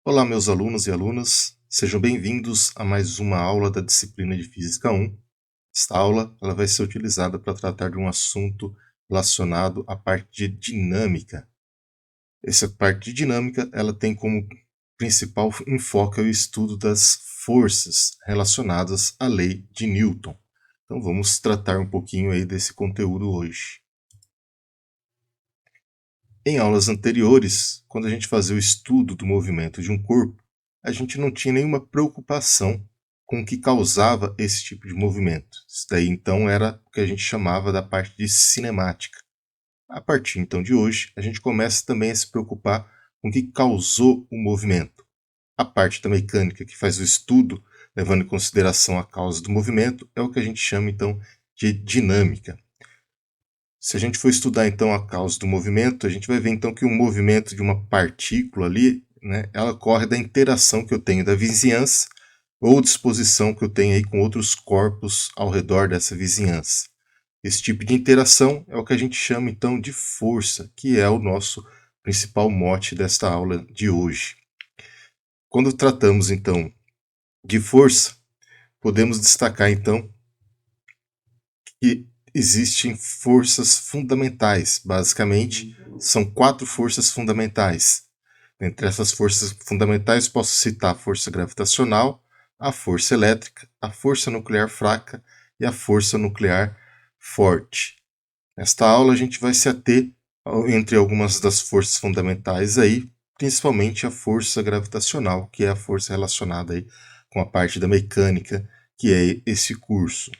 Olá, meus alunos e alunas, sejam bem-vindos a mais uma aula da disciplina de Física 1. Esta aula ela vai ser utilizada para tratar de um assunto relacionado à parte de dinâmica. Essa parte de dinâmica ela tem como principal enfoque o estudo das forças relacionadas à lei de Newton. Então vamos tratar um pouquinho aí desse conteúdo hoje. Em aulas anteriores, quando a gente fazia o estudo do movimento de um corpo, a gente não tinha nenhuma preocupação com o que causava esse tipo de movimento. Isso daí então era o que a gente chamava da parte de cinemática. A partir então de hoje, a gente começa também a se preocupar com o que causou o movimento. A parte da mecânica que faz o estudo, levando em consideração a causa do movimento, é o que a gente chama então de dinâmica. Se a gente for estudar então a causa do movimento, a gente vai ver então que o movimento de uma partícula ali, né, ela ocorre da interação que eu tenho da vizinhança ou disposição que eu tenho aí com outros corpos ao redor dessa vizinhança. Esse tipo de interação é o que a gente chama então de força, que é o nosso principal mote desta aula de hoje. Quando tratamos então de força, podemos destacar então que existem forças fundamentais. Basicamente, são 4 forças fundamentais. Entre essas forças fundamentais, posso citar a força gravitacional, a força elétrica, a força nuclear fraca e a força nuclear forte. Nesta aula, a gente vai se ater entre algumas das forças fundamentais aí, principalmente a força gravitacional, que é a força relacionada aí com a parte da mecânica, que é esse curso.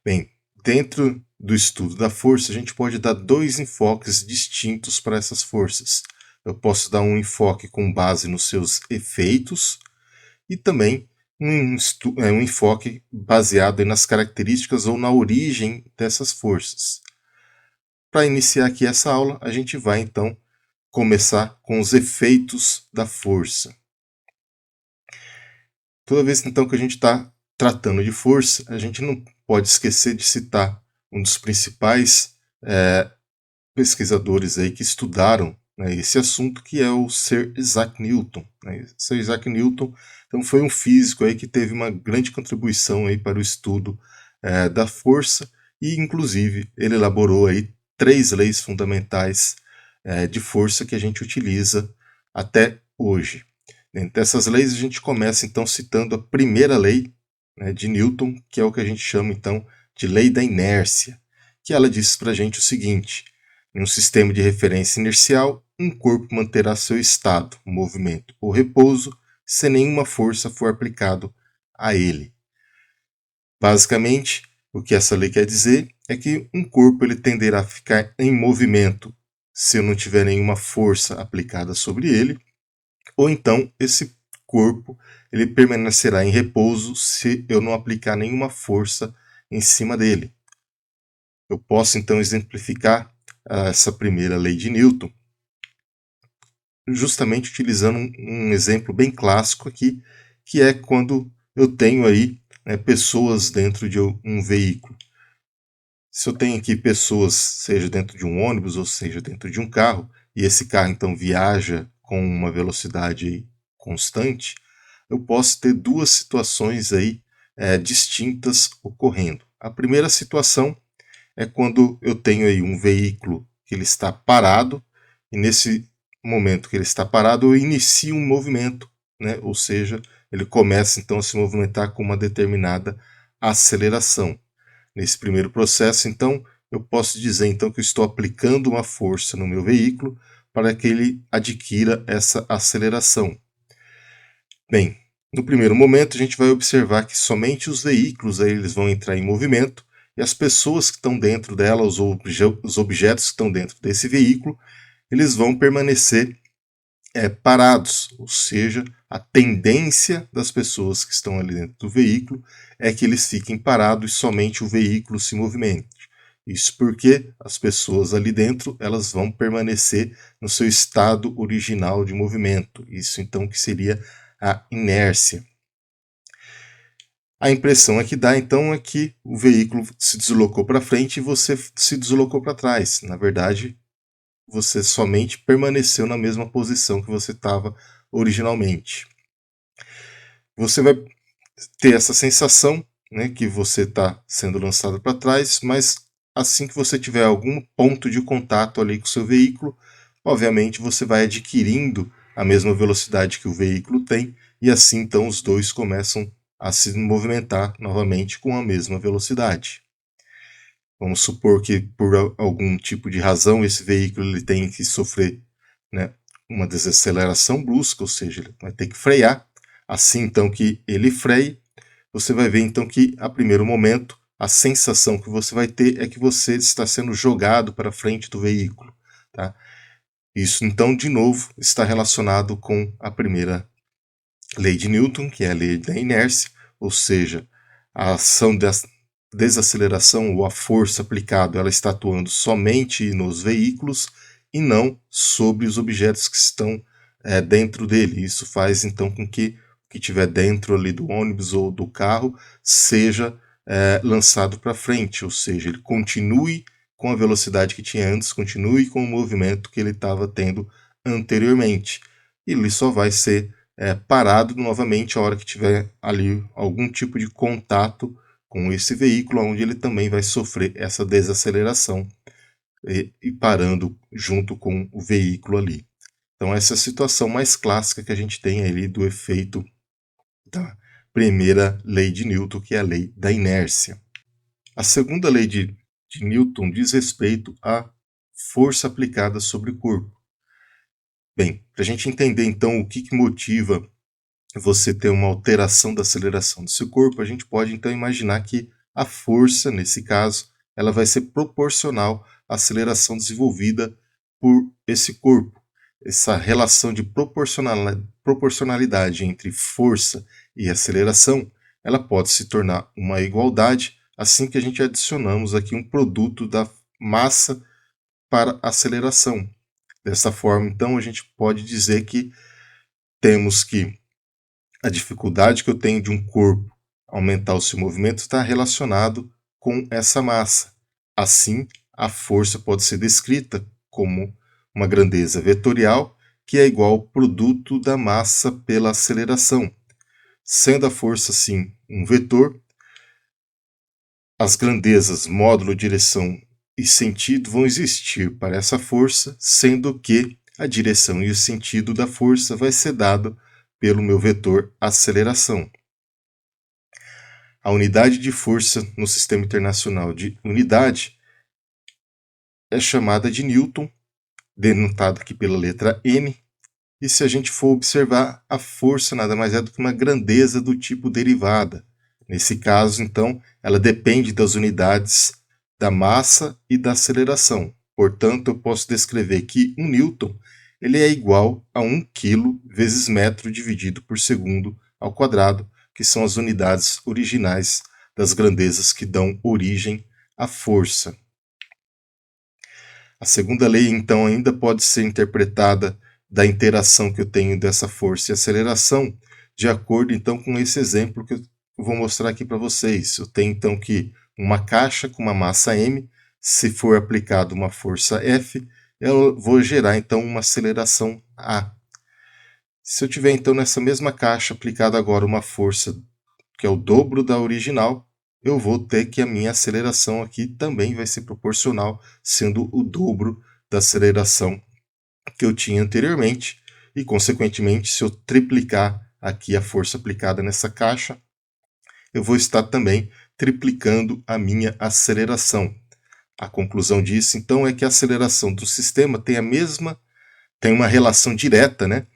Bem, dentro do estudo da força, a gente pode dar 2 enfoques distintos para essas forças. Eu posso dar um enfoque com base nos seus efeitos e também um enfoque baseado nas características ou na origem dessas forças. Para iniciar aqui essa aula, a gente vai então começar com os efeitos da força. Toda vez então que a gente está tratando de força, a gente não pode esquecer de citar um dos principais pesquisadores aí que estudaram, né, esse assunto, que é o Sir Isaac Newton. Né? Sir Isaac Newton então, foi um físico aí que teve uma grande contribuição aí para o estudo da força e, inclusive, ele elaborou aí 3 leis fundamentais de força que a gente utiliza até hoje. Dentre essas leis, a gente começa então citando a primeira lei, né, de Newton, que é o que a gente chama então de lei da inércia, que ela diz para a gente o seguinte: em um sistema de referência inercial, um corpo manterá seu estado, movimento ou repouso se nenhuma força for aplicada a ele. Basicamente, o que essa lei quer dizer é que um corpo ele tenderá a ficar em movimento se eu não tiver nenhuma força aplicada sobre ele, ou então esse corpo ele permanecerá em repouso se eu não aplicar nenhuma força em cima dele. Eu posso então exemplificar essa primeira lei de Newton justamente utilizando um exemplo bem clássico aqui, que é quando eu tenho aí, né, pessoas dentro de um veículo. Se eu tenho aqui pessoas, seja dentro de um ônibus ou seja dentro de um carro, e esse carro então viaja com uma velocidade constante, eu posso ter 2 situações aí distintas ocorrendo. A primeira situação é quando eu tenho aí um veículo que ele está parado, e nesse momento que ele está parado, eu inicio um movimento, né? Ou seja, ele começa então a se movimentar com uma determinada aceleração. Nesse primeiro processo, então, eu posso dizer então que eu estou aplicando uma força no meu veículo para que ele adquira essa aceleração. Bem, no primeiro momento a gente vai observar que somente os veículos aí, eles vão entrar em movimento e as pessoas que estão dentro dela, os objetos que estão dentro desse veículo, eles vão permanecer parados, ou seja, a tendência das pessoas que estão ali dentro do veículo é que eles fiquem parados e somente o veículo se movimente. Isso porque as pessoas ali dentro elas vão permanecer no seu estado original de movimento. Isso então que seria a inércia. A impressão que dá então é que o veículo se deslocou para frente e você se deslocou para trás. Na verdade, você somente permaneceu na mesma posição que você estava originalmente. Você vai ter essa sensação, né, que você está sendo lançado para trás, mas assim que você tiver algum ponto de contato ali com o seu veículo, obviamente você vai adquirindo a mesma velocidade que o veículo tem, e assim então os dois começam a se movimentar novamente com a mesma velocidade. Vamos supor que por algum tipo de razão esse veículo ele tem que sofrer, né, uma desaceleração brusca, ou seja, ele vai ter que frear. Assim então que ele freie, você vai ver então que a primeiro momento a sensação que você vai ter é que você está sendo jogado para frente do veículo, tá? Isso então de novo está relacionado com a primeira lei de Newton, que é a lei da inércia, ou seja, a ação da desaceleração ou a força aplicada ela está atuando somente nos veículos e não sobre os objetos que estão dentro dele. Isso faz então com que o que estiver dentro ali do ônibus ou do carro seja lançado para frente, ou seja, ele continue com a velocidade que tinha antes, continue com o movimento que ele estava tendo anteriormente. E ele só vai ser parado novamente a hora que tiver ali algum tipo de contato com esse veículo, onde ele também vai sofrer essa desaceleração e parando junto com o veículo ali. Então essa é a situação mais clássica que a gente tem ali do efeito da primeira lei de Newton, que é a lei da inércia. A segunda lei de Newton diz respeito à força aplicada sobre o corpo. Bem, para a gente entender então o que motiva você ter uma alteração da aceleração do seu corpo, a gente pode então imaginar que a força, nesse caso, ela vai ser proporcional à aceleração desenvolvida por esse corpo. Essa relação de proporcionalidade entre força e aceleração, ela pode se tornar uma igualdade assim que a gente adicionamos aqui um produto da massa para aceleração. Dessa forma, então, a gente pode dizer que temos que a dificuldade que eu tenho de um corpo aumentar o seu movimento está relacionado com essa massa. Assim, a força pode ser descrita como uma grandeza vetorial que é igual ao produto da massa pela aceleração. Sendo a força, assim, um vetor, as grandezas módulo, direção e sentido vão existir para essa força, sendo que a direção e o sentido da força vai ser dado pelo meu vetor aceleração. A unidade de força no Sistema Internacional de Unidade é chamada de Newton, denotado aqui pela letra N, e se a gente for observar, a força nada mais é do que uma grandeza do tipo derivada. Nesse caso, então, ela depende das unidades da massa e da aceleração. Portanto, eu posso descrever que um newton ele é igual a 1 kg vezes metro dividido por segundo ao quadrado, que são as unidades originais das grandezas que dão origem à força. A segunda lei, então, ainda pode ser interpretada da interação que eu tenho dessa força e aceleração, de acordo, então, com esse exemplo que eu vou mostrar aqui para vocês. Eu tenho, então, que uma caixa com uma massa m, se for aplicada uma força F, eu vou gerar, então, uma aceleração A. Se eu tiver, então, nessa mesma caixa aplicada agora uma força que é o dobro da original, eu vou ter que a minha aceleração aqui também vai ser proporcional, sendo o dobro da aceleração que eu tinha anteriormente, e consequentemente, se eu triplicar aqui a força aplicada nessa caixa, eu vou estar também triplicando a minha aceleração. A conclusão disso, então, é que a aceleração do sistema tem uma relação direta, né,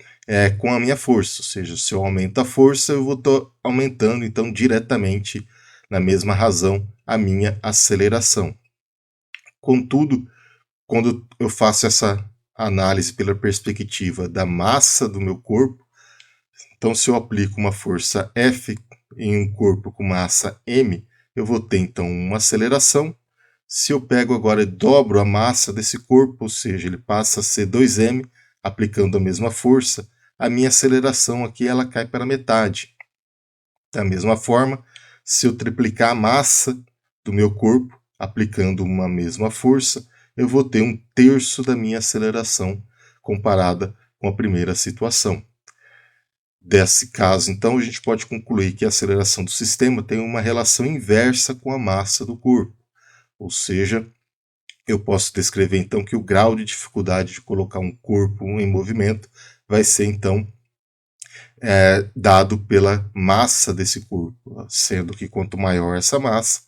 com a minha força, ou seja, se eu aumento a força, eu vou estar aumentando, então, diretamente, na mesma razão, a minha aceleração. Contudo, quando eu faço essa análise pela perspectiva da massa do meu corpo, então se eu aplico uma força F em um corpo com massa m, eu vou ter então uma aceleração. Se eu pego agora e dobro a massa desse corpo, ou seja, ele passa a ser 2m, aplicando a mesma força, a minha aceleração aqui ela cai para metade. Da mesma forma, se eu triplicar a massa do meu corpo, aplicando uma mesma força, eu vou ter 1/3 da minha aceleração comparada com a primeira situação. Desse caso, então, a gente pode concluir que a aceleração do sistema tem uma relação inversa com a massa do corpo, ou seja, eu posso descrever então que o grau de dificuldade de colocar um corpo em movimento vai ser então dado pela massa desse corpo, sendo que quanto maior essa massa,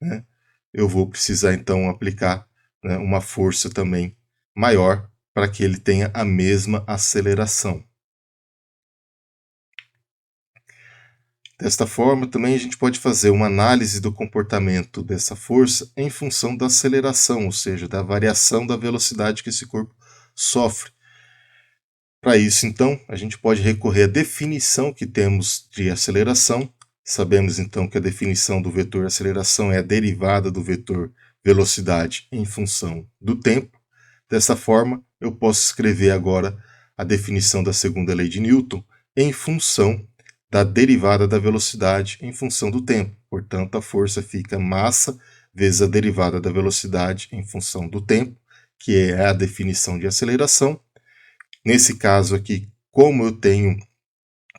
né, eu vou precisar então aplicar, né, uma força também maior para que ele tenha a mesma aceleração. Desta forma, também a gente pode fazer uma análise do comportamento dessa força em função da aceleração, ou seja, da variação da velocidade que esse corpo sofre. Para isso, então, a gente pode recorrer à definição que temos de aceleração. Sabemos, então, que a definição do vetor aceleração é a derivada do vetor velocidade em função do tempo. Dessa forma, eu posso escrever agora a definição da segunda lei de Newton em função da derivada da velocidade em função do tempo. Portanto, a força fica massa vezes a derivada da velocidade em função do tempo, que é a definição de aceleração. Nesse caso aqui, como eu tenho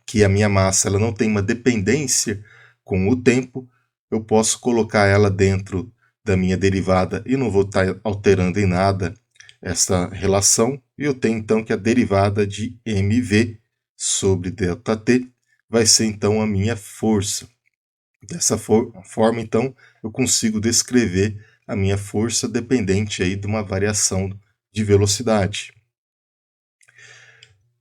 que a minha massa ela não tem uma dependência com o tempo, eu posso colocar ela dentro da minha derivada e não vou estar alterando em nada essa relação. E eu tenho então que a derivada de mv sobre ΔT vai ser então a minha força. Dessa forma, então, eu consigo descrever a minha força dependente aí de uma variação de velocidade.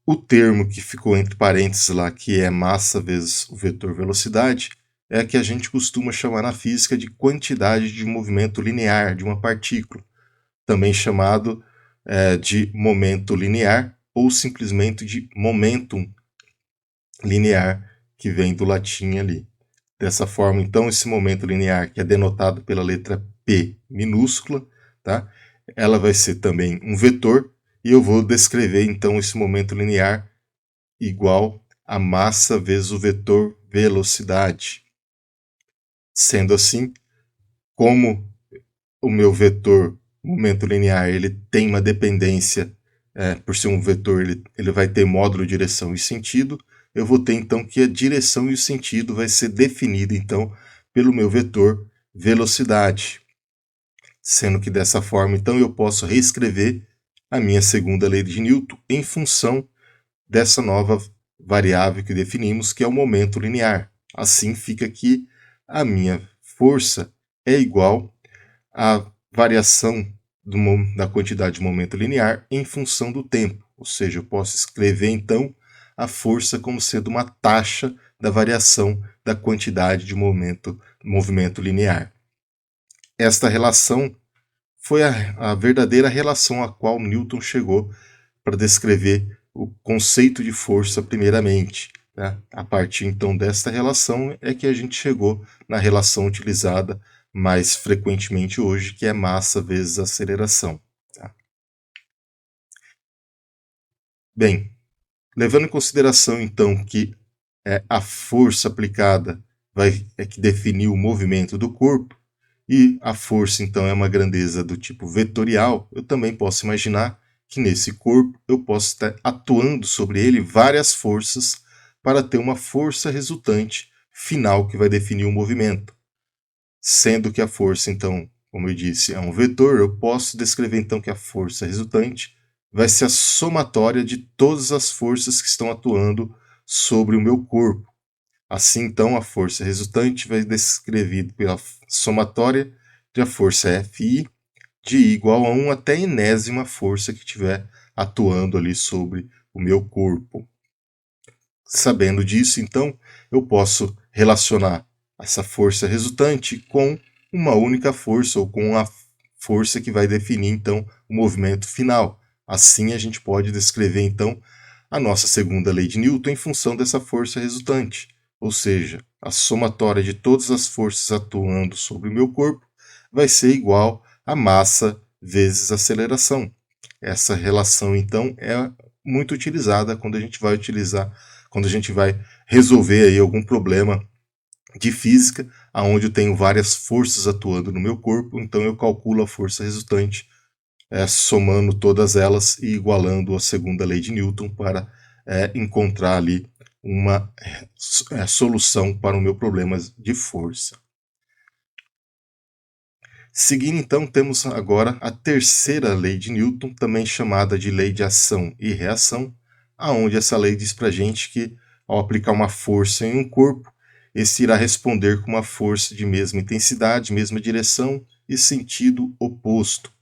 O termo que ficou entre parênteses lá, que é massa vezes o vetor velocidade, é a que a gente costuma chamar na física de quantidade de movimento linear de uma partícula, também chamado de momento linear ou simplesmente de momentum linear, que vem do latim ali. Dessa forma, então, esse momento linear, que é denotado pela letra P minúscula, tá? Ela vai ser também um vetor, e eu vou descrever, então, esse momento linear igual a massa vezes o vetor velocidade. Sendo assim, como o meu vetor momento linear ele tem uma dependência, por ser um vetor, ele vai ter módulo, direção e sentido, eu vou ter então que a direção e o sentido vai ser definida então pelo meu vetor velocidade. Sendo que dessa forma então eu posso reescrever a minha segunda lei de Newton em função dessa nova variável que definimos, que é o momento linear. Assim fica que a minha força é igual à variação da quantidade de momento linear em função do tempo. Ou seja, eu posso escrever então a força como sendo uma taxa da variação da quantidade de movimento linear. Esta relação foi a verdadeira relação a qual Newton chegou para descrever o conceito de força primeiramente. Né? A partir então desta relação é que a gente chegou na relação utilizada mais frequentemente hoje, que é massa vezes aceleração. Tá? Bem, levando em consideração então que a força aplicada é que definiu o movimento do corpo, e a força então é uma grandeza do tipo vetorial, eu também posso imaginar que nesse corpo eu posso estar atuando sobre ele várias forças para ter uma força resultante final que vai definir o movimento. Sendo que a força, então, como eu disse, é um vetor, eu posso descrever então que a força resultante vai ser a somatória de todas as forças que estão atuando sobre o meu corpo. Assim, então, a força resultante vai ser descrevida pela somatória da força Fi de I igual a 1 até a enésima força que estiver atuando ali sobre o meu corpo. Sabendo disso, então, eu posso relacionar essa força resultante com uma única força, ou com a força que vai definir, então, o movimento final. Assim, a gente pode descrever, então, a nossa segunda lei de Newton em função dessa força resultante. Ou seja, a somatória de todas as forças atuando sobre o meu corpo vai ser igual a massa vezes aceleração. Essa relação, então, é muito utilizada quando a gente vai resolver aí algum problema de física, onde eu tenho várias forças atuando no meu corpo, então eu calculo a força resultante somando todas elas e igualando a segunda lei de Newton para encontrar ali uma solução para o meu problema de força. Seguindo então, temos agora a terceira lei de Newton, também chamada de lei de ação e reação, aonde essa lei diz para a gente que ao aplicar uma força em um corpo, esse irá responder com uma força de mesma intensidade, mesma direção e sentido oposto.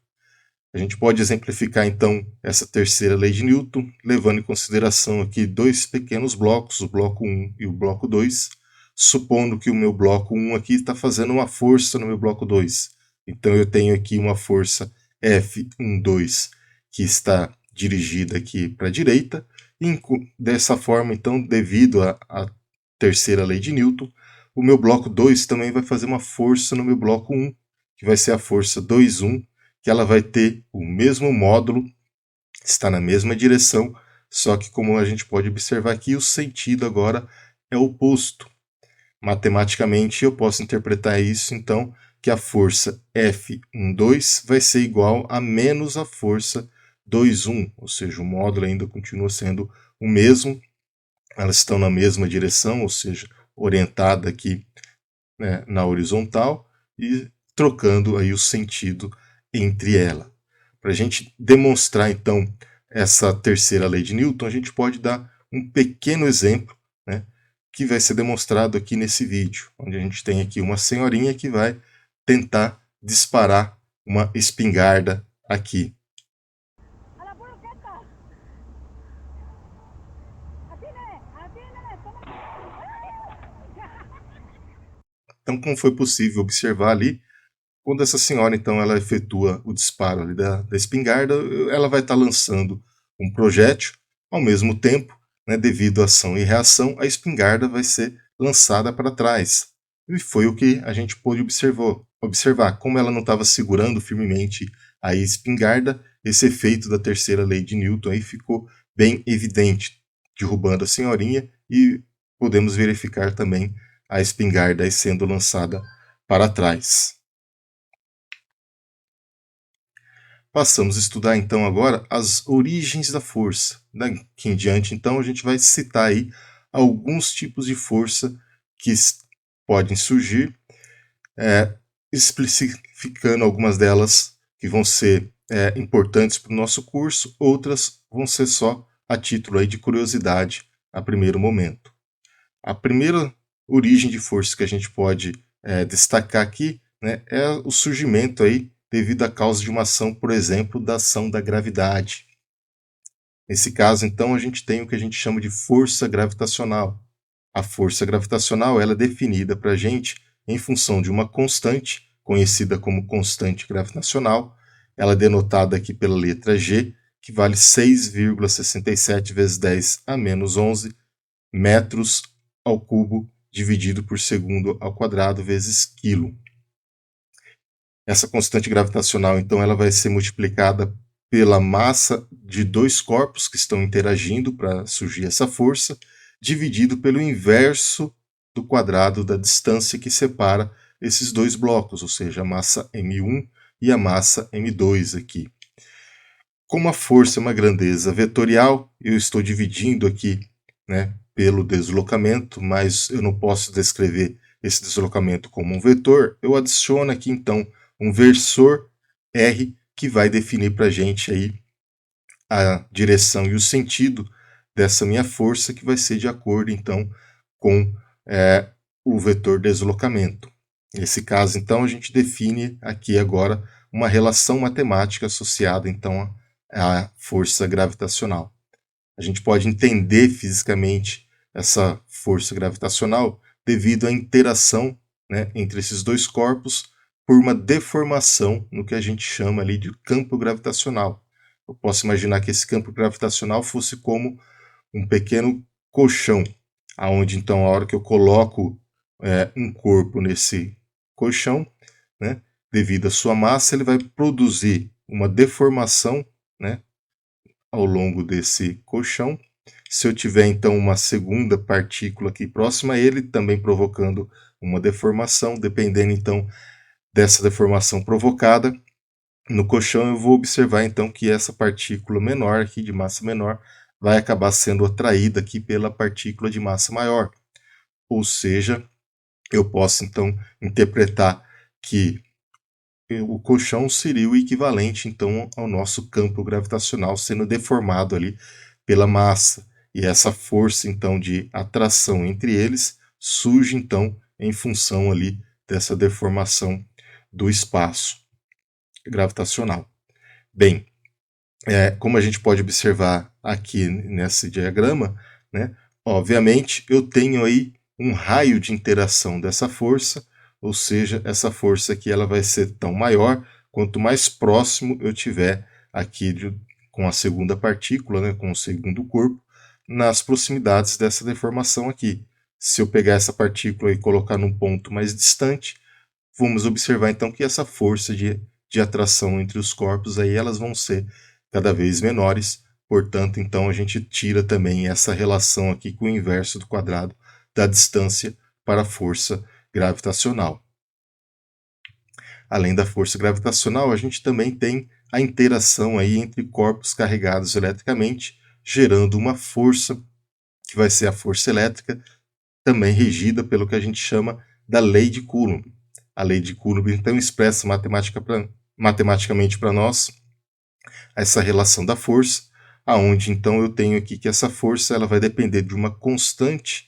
A gente pode exemplificar então essa terceira lei de Newton, levando em consideração aqui dois pequenos blocos, o bloco 1 e o bloco 2, supondo que o meu bloco 1 aqui está fazendo uma força no meu bloco 2. Então eu tenho aqui uma força F12 que está dirigida aqui para a direita, e dessa forma então, devido à terceira lei de Newton, o meu bloco 2 também vai fazer uma força no meu bloco 1, que vai ser a força 2,1, que ela vai ter o mesmo módulo, está na mesma direção, só que como a gente pode observar aqui, o sentido agora é oposto. Matematicamente eu posso interpretar isso então que a força F12 vai ser igual a menos a força 2,1, ou seja, o módulo ainda continua sendo o mesmo, elas estão na mesma direção, ou seja, orientada aqui, né, na horizontal, e trocando aí o sentido entre ela. Para a gente demonstrar então essa terceira lei de Newton, a gente pode dar um pequeno exemplo, né, que vai ser demonstrado aqui nesse vídeo, onde a gente tem aqui uma senhorinha que vai tentar disparar uma espingarda aqui. Então, como foi possível observar ali, quando essa senhora então ela efetua o disparo ali da espingarda, ela vai estar lançando um projétil, ao mesmo tempo, né, devido à ação e reação, a espingarda vai ser lançada para trás. E foi o que a gente pôde observar. Como ela não estava segurando firmemente a espingarda, esse efeito da terceira lei de Newton aí ficou bem evidente, derrubando a senhorinha, e podemos verificar também a espingarda aí sendo lançada para trás. Passamos a estudar então agora as origens da força. Daqui em diante então a gente vai citar aí alguns tipos de força que podem surgir, especificando algumas delas que vão ser importantes para o nosso curso, outras vão ser só a título aí de curiosidade a primeiro momento. A primeira origem de força que a gente pode destacar aqui, né, é o surgimento aí devido à causa de uma ação, por exemplo, da ação da gravidade. Nesse caso, então, a gente tem o que a gente chama de força gravitacional. A força gravitacional ela é definida para a gente em função de uma constante, conhecida como constante gravitacional. Ela é denotada aqui pela letra G, que vale 6,67 vezes 10 a menos 11 metros ao cubo, dividido por segundo ao quadrado, vezes quilo. Essa constante gravitacional, então, ela vai ser multiplicada pela massa de dois corpos que estão interagindo para surgir essa força, dividido pelo inverso do quadrado da distância que separa esses dois blocos, ou seja, a massa m1 e a massa m2 aqui. Como a força é uma grandeza vetorial, eu estou dividindo aqui, né, pelo deslocamento, mas eu não posso descrever esse deslocamento como um vetor. Eu adiciono aqui então um versor R que vai definir para a gente aí a direção e o sentido dessa minha força, que vai ser de acordo então com o vetor deslocamento. Nesse caso, então, a gente define aqui agora uma relação matemática associada então à força gravitacional. A gente pode entender fisicamente essa força gravitacional devido à interação, né, entre esses dois corpos por uma deformação no que a gente chama ali de campo gravitacional. Eu posso imaginar que esse campo gravitacional fosse como um pequeno colchão, aonde então a hora que eu coloco um corpo nesse colchão, né, devido à sua massa, ele vai produzir uma deformação, né, ao longo desse colchão. Se eu tiver então uma segunda partícula aqui próxima a ele, também provocando uma deformação, dependendo então dessa deformação provocada, no colchão eu vou observar então que essa partícula menor aqui, de massa menor, vai acabar sendo atraída aqui pela partícula de massa maior. Ou seja, eu posso então interpretar que o colchão seria o equivalente então ao nosso campo gravitacional sendo deformado ali pela massa. E essa força então de atração entre eles surge então em função ali dessa deformação do espaço gravitacional. Bem, como a gente pode observar aqui nesse diagrama, né, obviamente eu tenho aí um raio de interação dessa força, ou seja, essa força aqui ela vai ser tão maior quanto mais próximo eu tiver aqui com a segunda partícula, né, com o segundo corpo, nas proximidades dessa deformação aqui. Se eu pegar essa partícula e colocar num ponto mais distante, vamos observar então que essa força de atração entre os corpos aí elas vão ser cada vez menores, portanto então a gente tira também essa relação aqui com o inverso do quadrado da distância para a força gravitacional. Além da força gravitacional, a gente também tem a interação aí entre corpos carregados eletricamente, gerando uma força que vai ser a força elétrica, também regida pelo que a gente chama da lei de Coulomb. A lei de Coulomb então expressa matematicamente para nós essa relação da força, aonde então eu tenho aqui que essa força ela vai depender de uma constante,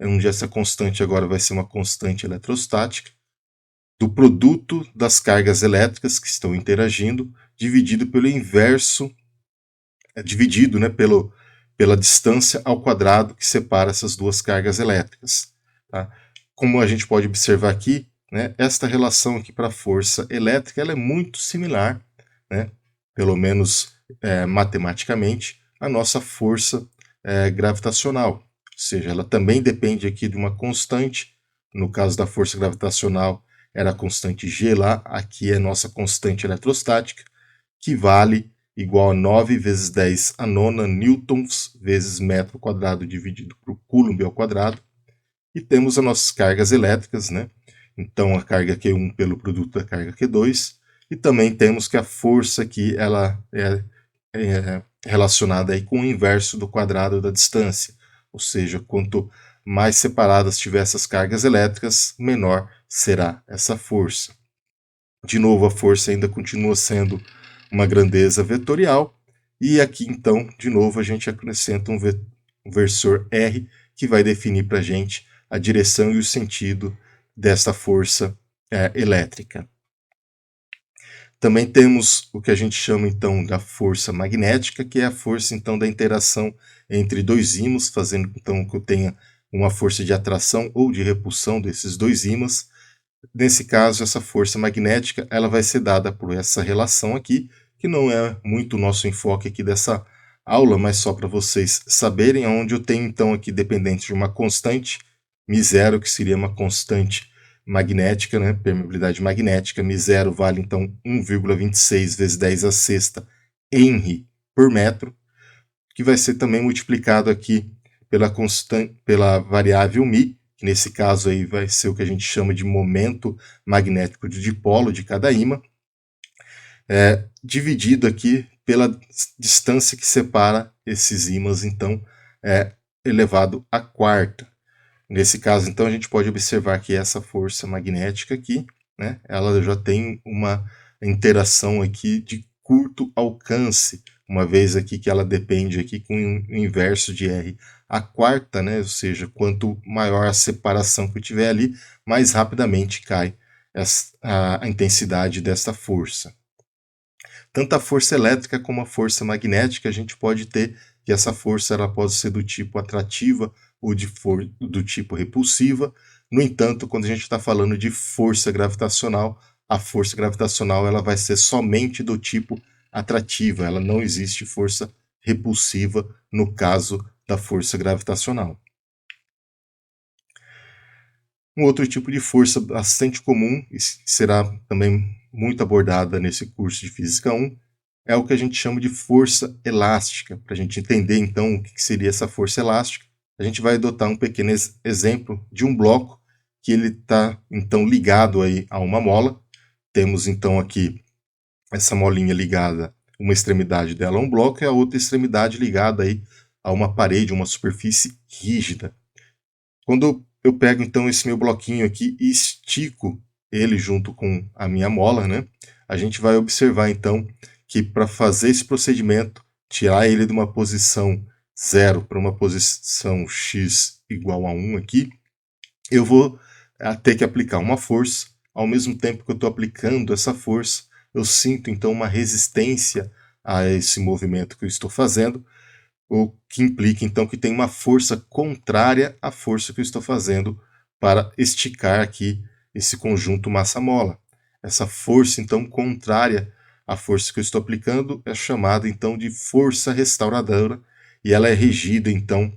onde essa constante agora vai ser uma constante eletrostática, do produto das cargas elétricas que estão interagindo, dividido pelo inverso, dividido, né, pela distância ao quadrado que separa essas duas cargas elétricas. Tá? Como a gente pode observar aqui, né, esta relação aqui para a força elétrica ela é muito similar, né, pelo menos matematicamente, à nossa força gravitacional. Ou seja, ela também depende aqui de uma constante. No caso da força gravitacional, era a constante G lá, aqui é nossa constante eletrostática, que vale igual a 9 vezes 10 a nona newtons vezes metro quadrado dividido por Coulomb ao quadrado. E temos as nossas cargas elétricas, né? Então a carga Q1 pelo produto da carga Q2. E também temos que a força aqui ela é relacionada aí com o inverso do quadrado da distância. Ou seja, quanto mais separadas tiver essas cargas elétricas, menor será essa força. De novo, a força ainda continua sendo uma grandeza vetorial. E aqui, então, de novo, a gente acrescenta um versor R que vai definir para a gente a direção e o sentido desta força elétrica. Também temos o que a gente chama então da força magnética, que é a força então da interação entre dois ímãs, fazendo então que eu tenha uma força de atração ou de repulsão desses dois ímãs. Nesse caso, essa força magnética ela vai ser dada por essa relação aqui, que não é muito o nosso enfoque aqui dessa aula, mas só para vocês saberem, onde eu tenho então aqui dependente de uma constante, μ0, que seria uma constante magnética, né, permeabilidade magnética, μ0 vale então 1,26 vezes 10 a sexta Henry por metro, que vai ser também multiplicado aqui pela variável μ, que nesse caso aí vai ser o que a gente chama de momento magnético de dipolo de cada ímã, dividido aqui pela distância que separa esses ímãs, então, elevado à quarta. Nesse caso, então, a gente pode observar que essa força magnética aqui, né, ela já tem uma interação aqui de curto alcance, uma vez aqui que ela depende aqui com o inverso de R a quarta, né, ou seja, quanto maior a separação que eu tiver ali, mais rapidamente cai a intensidade dessa força. Tanto a força elétrica como a força magnética, a gente pode ter que essa força ela pode ser do tipo atrativa ou do tipo repulsiva. No entanto, quando a gente está falando de força gravitacional, a força gravitacional ela vai ser somente do tipo atrativa, ela não existe força repulsiva no caso da força gravitacional. Um outro tipo de força bastante comum, e será também muito abordada nesse curso de Física 1, é o que a gente chama de força elástica. Para a gente entender, então, o que seria essa força elástica, a gente vai adotar um pequeno exemplo de um bloco que ele está, então, ligado aí a uma mola. Temos, então, aqui essa molinha ligada, uma extremidade dela a um bloco e a outra extremidade ligada aí a uma parede, uma superfície rígida. Quando eu pego então esse meu bloquinho aqui e estico ele junto com a minha mola, né? A gente vai observar então que para fazer esse procedimento, tirar ele de uma posição 0 para uma posição x igual a 1 aqui, eu vou ter que aplicar uma força. Ao mesmo tempo que eu estou aplicando essa força, eu sinto então uma resistência a esse movimento que eu estou fazendo, o que implica então que tem uma força contrária à força que eu estou fazendo para esticar aqui esse conjunto massa-mola. Essa força então contrária à força que eu estou aplicando é chamada então de força restauradora, e ela é regida então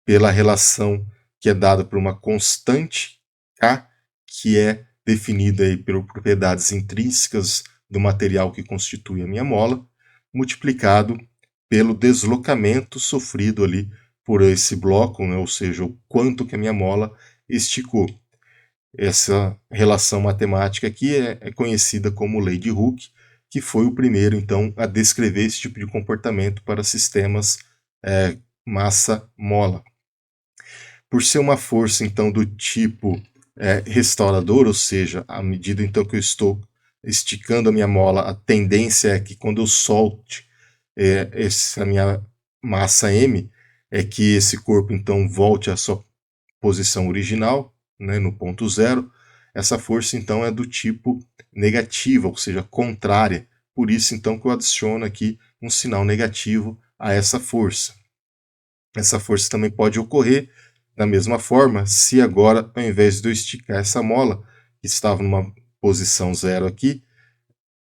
pela relação que é dada por uma constante K, que é definida aí por propriedades intrínsecas do material que constitui a minha mola, multiplicado pelo deslocamento sofrido ali por esse bloco, né? Ou seja, o quanto que a minha mola esticou. Essa relação matemática aqui é conhecida como lei de Hooke, que foi o primeiro, então, a descrever esse tipo de comportamento para sistemas massa-mola. Por ser uma força, então, do tipo restaurador, ou seja, à medida então que eu estou esticando a minha mola, a tendência é que quando eu solte essa minha massa M, é que esse corpo então volte à sua posição original, né, no ponto zero. Essa força então é do tipo negativa, ou seja, contrária. Por isso então que eu adiciono aqui um sinal negativo a essa força. Essa força também pode ocorrer da mesma forma se agora, ao invés de eu esticar essa mola, que estava numa posição zero aqui,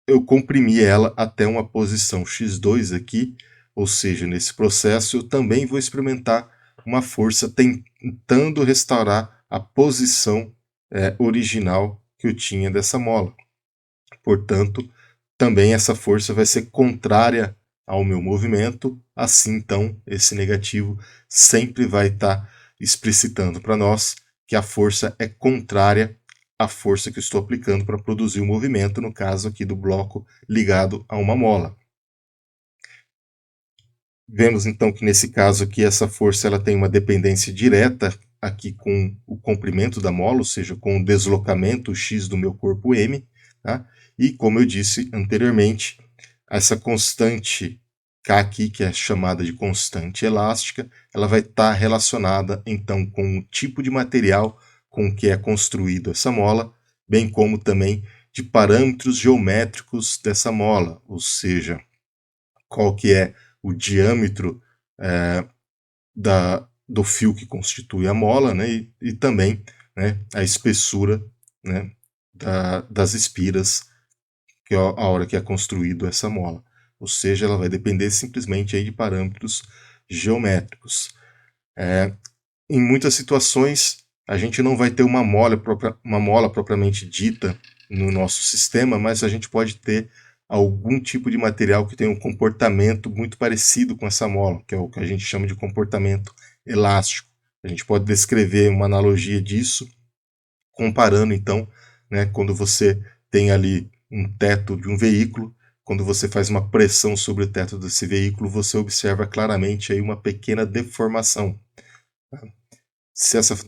eu comprimi ela até uma posição x2 aqui, ou seja, nesse processo eu também vou experimentar uma força tentando restaurar a posição original que eu tinha dessa mola. Portanto, também essa força vai ser contrária ao meu movimento, assim então esse negativo sempre vai estar explicitando para nós que a força é contrária à força que eu estou aplicando para produzir o movimento, no caso aqui do bloco ligado a uma mola. Vemos então que nesse caso aqui essa força ela tem uma dependência direta aqui com o comprimento da mola, ou seja, com o deslocamento x do meu corpo m, tá? E como eu disse anteriormente, essa constante K aqui, que é chamada de constante elástica, ela vai estar relacionada então com o tipo de material com que é construído essa mola, bem como também de parâmetros geométricos dessa mola, ou seja, qual que é o diâmetro do fio que constitui a mola, né, e também, né, a espessura, né, das espiras que é a hora que é construído essa mola. Ou seja, ela vai depender simplesmente aí de parâmetros geométricos. Em muitas situações, a gente não vai ter uma mola propriamente dita no nosso sistema, mas a gente pode ter algum tipo de material que tenha um comportamento muito parecido com essa mola, que é o que a gente chama de comportamento elástico. A gente pode descrever uma analogia disso, comparando então, né, quando você tem ali um teto de um veículo, quando você faz uma pressão sobre o teto desse veículo, você observa claramente aí uma pequena deformação. Se essa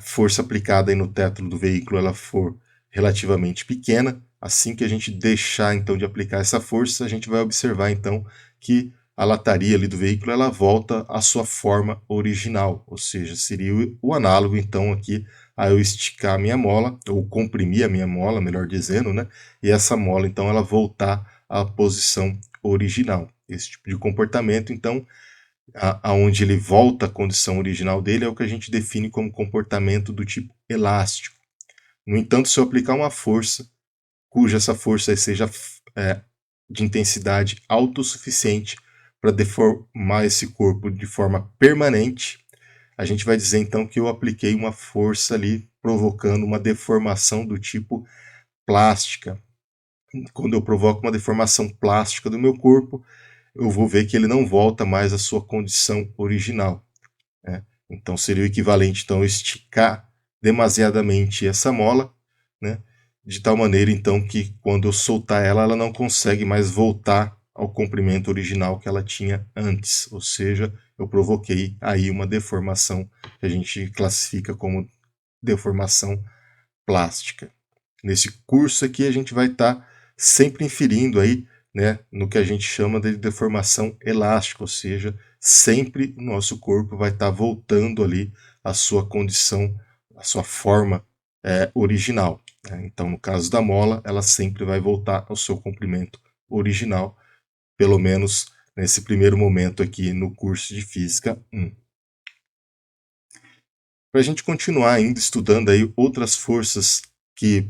força aplicada aí no teto do veículo ela for relativamente pequena, assim que a gente deixar então de aplicar essa força, a gente vai observar então que a lataria ali do veículo ela volta à sua forma original, ou seja, seria o análogo então aqui a eu esticar a minha mola, ou comprimir a minha mola, melhor dizendo, né? E essa mola então ela voltar à posição original. Esse tipo de comportamento então aonde ele volta à condição original dele, é o que a gente define como comportamento do tipo elástico. No entanto, se eu aplicar uma força, cuja essa força seja de intensidade autossuficiente para deformar esse corpo de forma permanente, a gente vai dizer então que eu apliquei uma força ali provocando uma deformação do tipo plástica. Quando eu provoco uma deformação plástica do meu corpo, eu vou ver que ele não volta mais à sua condição original. Né? Então seria o equivalente então, esticar demasiadamente essa mola, né? de tal maneira então que quando eu soltar ela, ela não consegue mais voltar ao comprimento original que ela tinha antes, ou seja, eu provoquei aí uma deformação que a gente classifica como deformação plástica. Nesse curso aqui a gente vai estar sempre inferindo aí, né, no que a gente chama de deformação elástica, ou seja, sempre o nosso corpo vai estar voltando ali à sua condição, à sua forma original. Né? Então, no caso da mola, ela sempre vai voltar ao seu comprimento original, pelo menos nesse primeiro momento aqui no curso de Física 1. Para a gente continuar ainda estudando aí outras forças que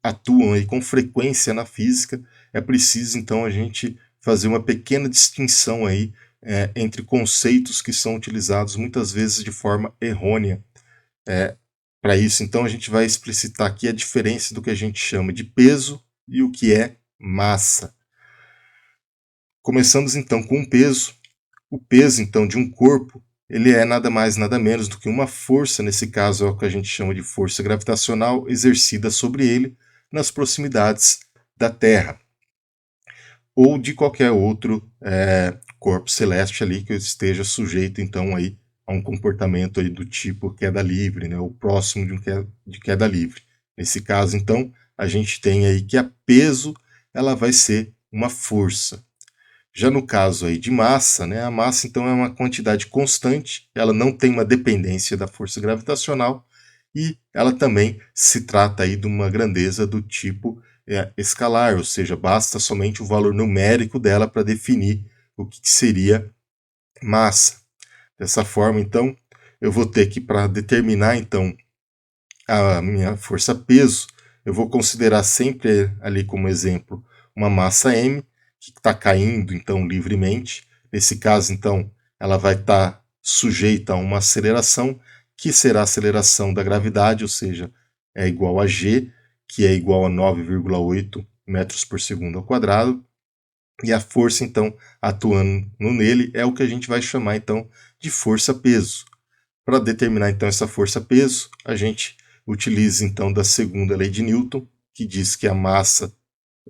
atuam aí com frequência na física, é preciso então a gente fazer uma pequena distinção aí entre conceitos que são utilizados muitas vezes de forma errônea. Para isso, então, a gente vai explicitar aqui a diferença do que a gente chama de peso e o que é massa. Começamos então com o peso. O peso, então, de um corpo, ele é nada mais, nada menos do que uma força, nesse caso é o que a gente chama de força gravitacional, exercida sobre ele nas proximidades da Terra ou de qualquer outro corpo celeste ali que esteja sujeito, então, aí, a um comportamento aí do tipo queda livre, né, ou próximo de queda livre. Nesse caso, então, a gente tem aí que a peso ela vai ser uma força. Já no caso aí de massa, né, a massa então é uma quantidade constante, ela não tem uma dependência da força gravitacional e ela também se trata aí de uma grandeza do tipo escalar, ou seja, basta somente o valor numérico dela para definir o que seria massa. Dessa forma, então, eu vou ter que, para determinar então a minha força peso, eu vou considerar sempre ali como exemplo uma massa m, que está caindo então livremente. Nesse caso, então, ela vai estar sujeita a uma aceleração, que será a aceleração da gravidade, ou seja, é igual a g, que é igual a 9,8 metros por segundo ao quadrado. E a força, então, atuando nele é o que a gente vai chamar, então, de força-peso. Para determinar, então, essa força-peso, a gente utiliza, então, da segunda lei de Newton, que diz que a massa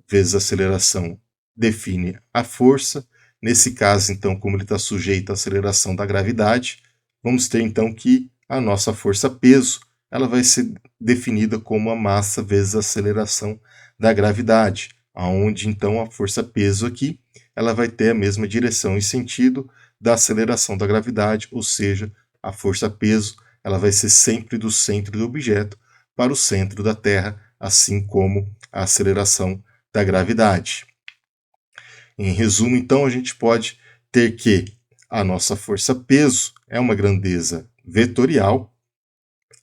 vezes a aceleração define a força. Nesse caso, então, como ele está sujeito à aceleração da gravidade, vamos ter, então, que a nossa força-peso ela vai ser definida como a massa vezes a aceleração da gravidade, aonde, então, a força-peso aqui ela vai ter a mesma direção e sentido da aceleração da gravidade, ou seja, a força-peso ela vai ser sempre do centro do objeto para o centro da Terra, assim como a aceleração da gravidade. Em resumo, então, a gente pode ter que a nossa força-peso é uma grandeza vetorial,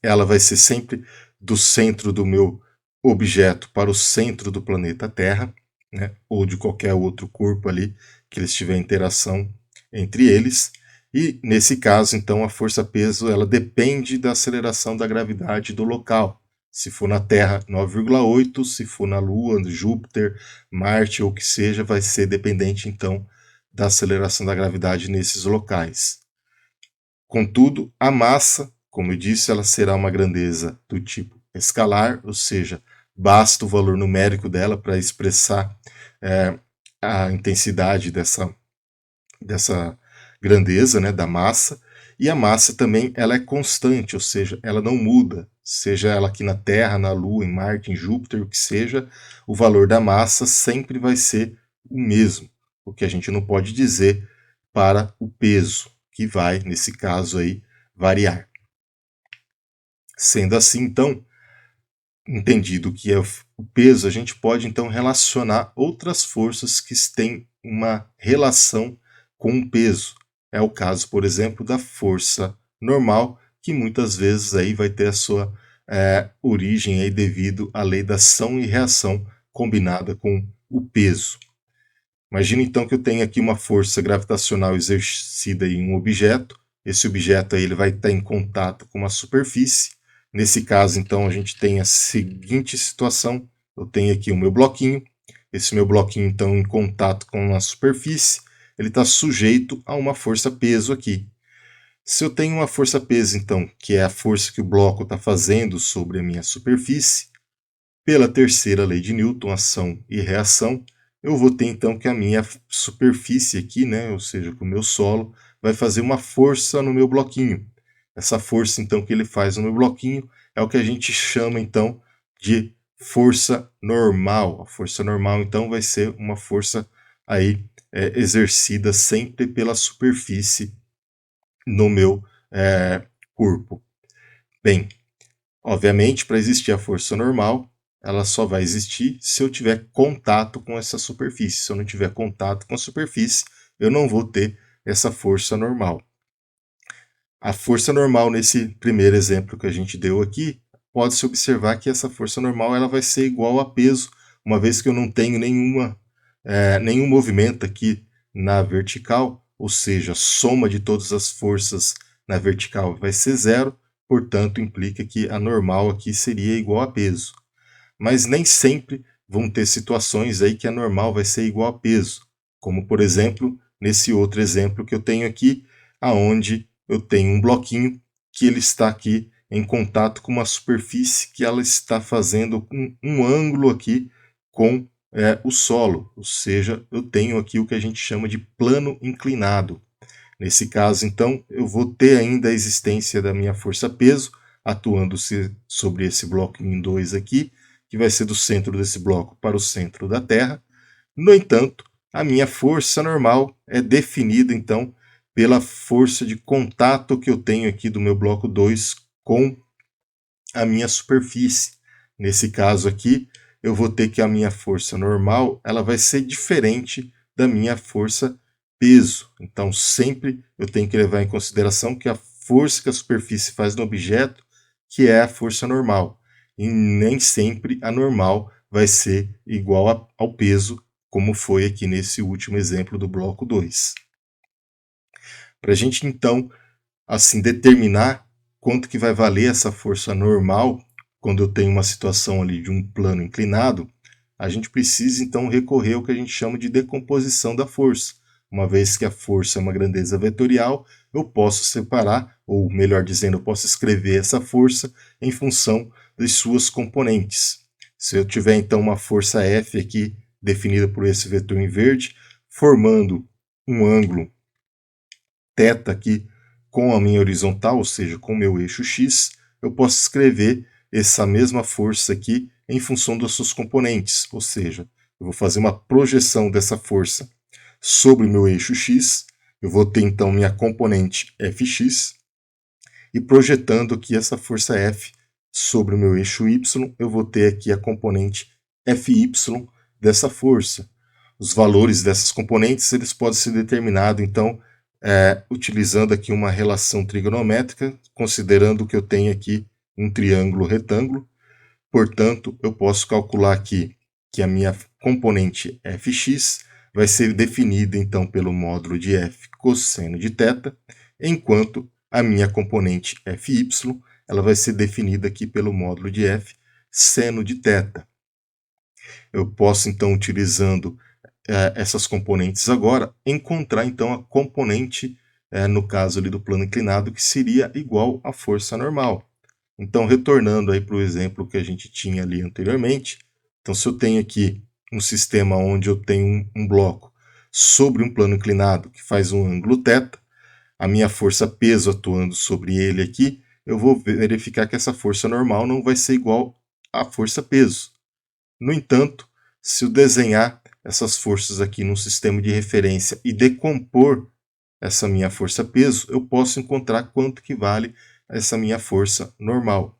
ela vai ser sempre do centro do meu objeto para o centro do planeta Terra, né, ou de qualquer outro corpo ali que eles tiverem interação entre eles. E nesse caso, então, a força-peso ela depende da aceleração da gravidade do local. Se for na Terra, 9,8, se for na Lua, Júpiter, Marte ou o que seja, vai ser dependente então da aceleração da gravidade nesses locais. Contudo, a massa, como eu disse, ela será uma grandeza do tipo escalar, ou seja, basta o valor numérico dela para expressar a intensidade dessa grandeza, né, da massa. E a massa também ela é constante, ou seja, ela não muda, seja ela aqui na Terra, na Lua, em Marte, em Júpiter, o que seja, o valor da massa sempre vai ser o mesmo. O que a gente não pode dizer para o peso, que vai, nesse caso aí, variar. Sendo assim, então, entendido que é o peso, a gente pode então relacionar outras forças que têm uma relação com o peso. É o caso, por exemplo, da força normal, que muitas vezes aí vai ter a sua origem aí devido à lei da ação e reação combinada com o peso. Imagina então que eu tenho aqui uma força gravitacional exercida em um objeto. Esse objeto aí ele vai estar em contato com uma superfície. Nesse caso, então, a gente tem a seguinte situação. Eu tenho aqui o meu bloquinho. Esse meu bloquinho, então, em contato com uma superfície, ele está sujeito a uma força-peso aqui. Se eu tenho uma força-peso, então, que é a força que o bloco está fazendo sobre a minha superfície, Pela terceira lei de Newton, ação e reação, eu vou ter então que a minha superfície aqui, né, ou seja, que o meu solo, vai fazer uma força no meu bloquinho. Essa força então que ele faz no meu bloquinho é o que a gente chama então de força normal. A força normal então vai ser uma força aí exercida sempre pela superfície no meu corpo. Bem, obviamente, para existir a força normal, ela só vai existir se eu tiver contato com essa superfície. Se eu não tiver contato com a superfície, eu não vou ter essa força normal. A força normal, nesse primeiro exemplo que a gente deu aqui, pode-se observar que essa força normal ela vai ser igual a peso, uma vez que eu não tenho nenhum movimento aqui na vertical, ou seja, a soma de todas as forças na vertical vai ser zero, portanto implica que a normal aqui seria igual a peso. Mas nem sempre vão ter situações aí que a normal vai ser igual a peso, como por exemplo, nesse outro exemplo que eu tenho aqui, aonde eu tenho um bloquinho que ele está aqui em contato com uma superfície que ela está fazendo um ângulo aqui com o solo, ou seja, eu tenho aqui o que a gente chama de plano inclinado. Nesse caso, então, eu vou ter ainda a existência da minha força-peso atuando sobre esse bloco em 2 aqui, que vai ser do centro desse bloco para o centro da Terra. No entanto, a minha força normal é definida, então, pela força de contato que eu tenho aqui do meu bloco 2 com a minha superfície. Nesse caso aqui, eu vou ter que a minha força normal ela vai ser diferente da minha força peso. Então, sempre eu tenho que levar em consideração que a força que a superfície faz no objeto, que é a força normal. E nem sempre a normal vai ser igual ao peso, como foi aqui nesse último exemplo do bloco 2. Para a gente, então, assim, determinar quanto que vai valer essa força normal, quando eu tenho uma situação ali de um plano inclinado, a gente precisa, então, recorrer ao que a gente chama de decomposição da força. Uma vez que a força é uma grandeza vetorial, eu posso separar, ou melhor dizendo, eu posso escrever essa força em função das suas componentes. Se eu tiver, então, uma força F aqui, definida por esse vetor em verde, formando um ângulo θ aqui com a minha horizontal, ou seja, com o meu eixo x, eu posso escrever essa mesma força aqui em função das suas componentes, ou seja, eu vou fazer uma projeção dessa força sobre o meu eixo x, eu vou ter então minha componente Fx, e projetando aqui essa força F sobre o meu eixo y, eu vou ter aqui a componente Fy dessa força. Os valores dessas componentes eles podem ser determinados, então, utilizando aqui uma relação trigonométrica, considerando que eu tenho aqui um triângulo retângulo. Portanto, eu posso calcular aqui que a minha componente Fx vai ser definida então pelo módulo de F cosseno de θ, enquanto a minha componente Fy ela vai ser definida aqui pelo módulo de F seno de θ. Eu posso então, utilizando essas componentes agora, encontrar então a componente, no caso ali do plano inclinado, que seria igual à força normal. Então, retornando aí para o exemplo que a gente tinha ali anteriormente, então se eu tenho aqui um sistema onde eu tenho um bloco sobre um plano inclinado que faz um ângulo θ, a minha força peso atuando sobre ele aqui, eu vou verificar que essa força normal não vai ser igual à força peso. No entanto, se eu desenhar essas forças aqui num sistema de referência e decompor essa minha força peso, eu posso encontrar quanto que vale essa minha força normal.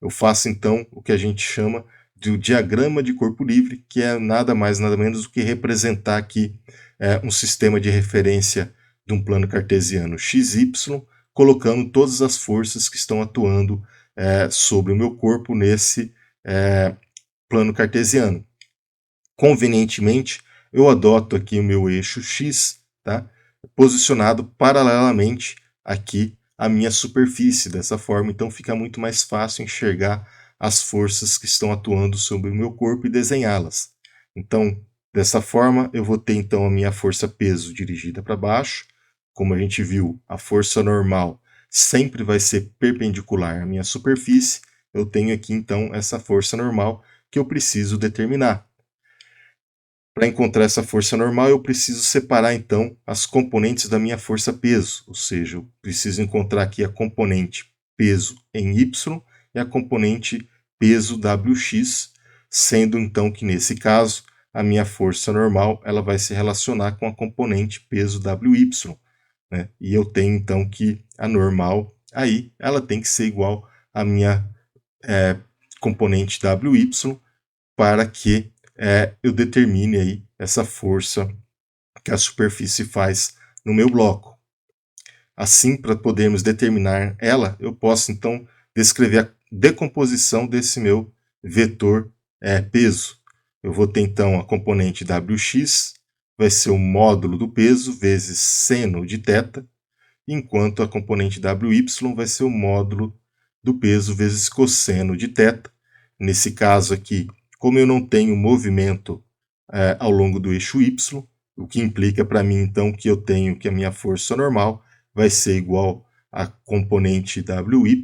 Eu faço então o que a gente chama de diagrama de corpo livre, que é nada mais nada menos do que representar aqui um sistema de referência de um plano cartesiano XY, colocando todas as forças que estão atuando sobre o meu corpo nesse plano cartesiano. Convenientemente, eu adoto aqui o meu eixo X, tá? Posicionado paralelamente aqui à minha superfície. Dessa forma, então, fica muito mais fácil enxergar as forças que estão atuando sobre o meu corpo e desenhá-las. Então, dessa forma, eu vou ter então a minha força-peso dirigida para baixo. Como a gente viu, a força normal sempre vai ser perpendicular à minha superfície. Eu tenho aqui então essa força normal, que eu preciso determinar. Para encontrar essa força normal, eu preciso separar então as componentes da minha força peso, ou seja, eu preciso encontrar aqui a componente peso em Y e a componente peso WX, sendo então que nesse caso a minha força normal ela vai se relacionar com a componente peso WY, né? E eu tenho então que a normal aí ela tem que ser igual à minha componente WY para que eu determine aí essa força que a superfície faz no meu bloco. Assim, para podermos determinar ela, eu posso então descrever a decomposição desse meu vetor peso. Eu vou ter então a componente Wx, vai ser o módulo do peso vezes seno de θ, enquanto a componente Wy vai ser o módulo do peso vezes cosseno de θ. Nesse caso aqui, como eu não tenho movimento ao longo do eixo y, o que implica para mim então que eu tenho que a minha força normal vai ser igual à componente Wy,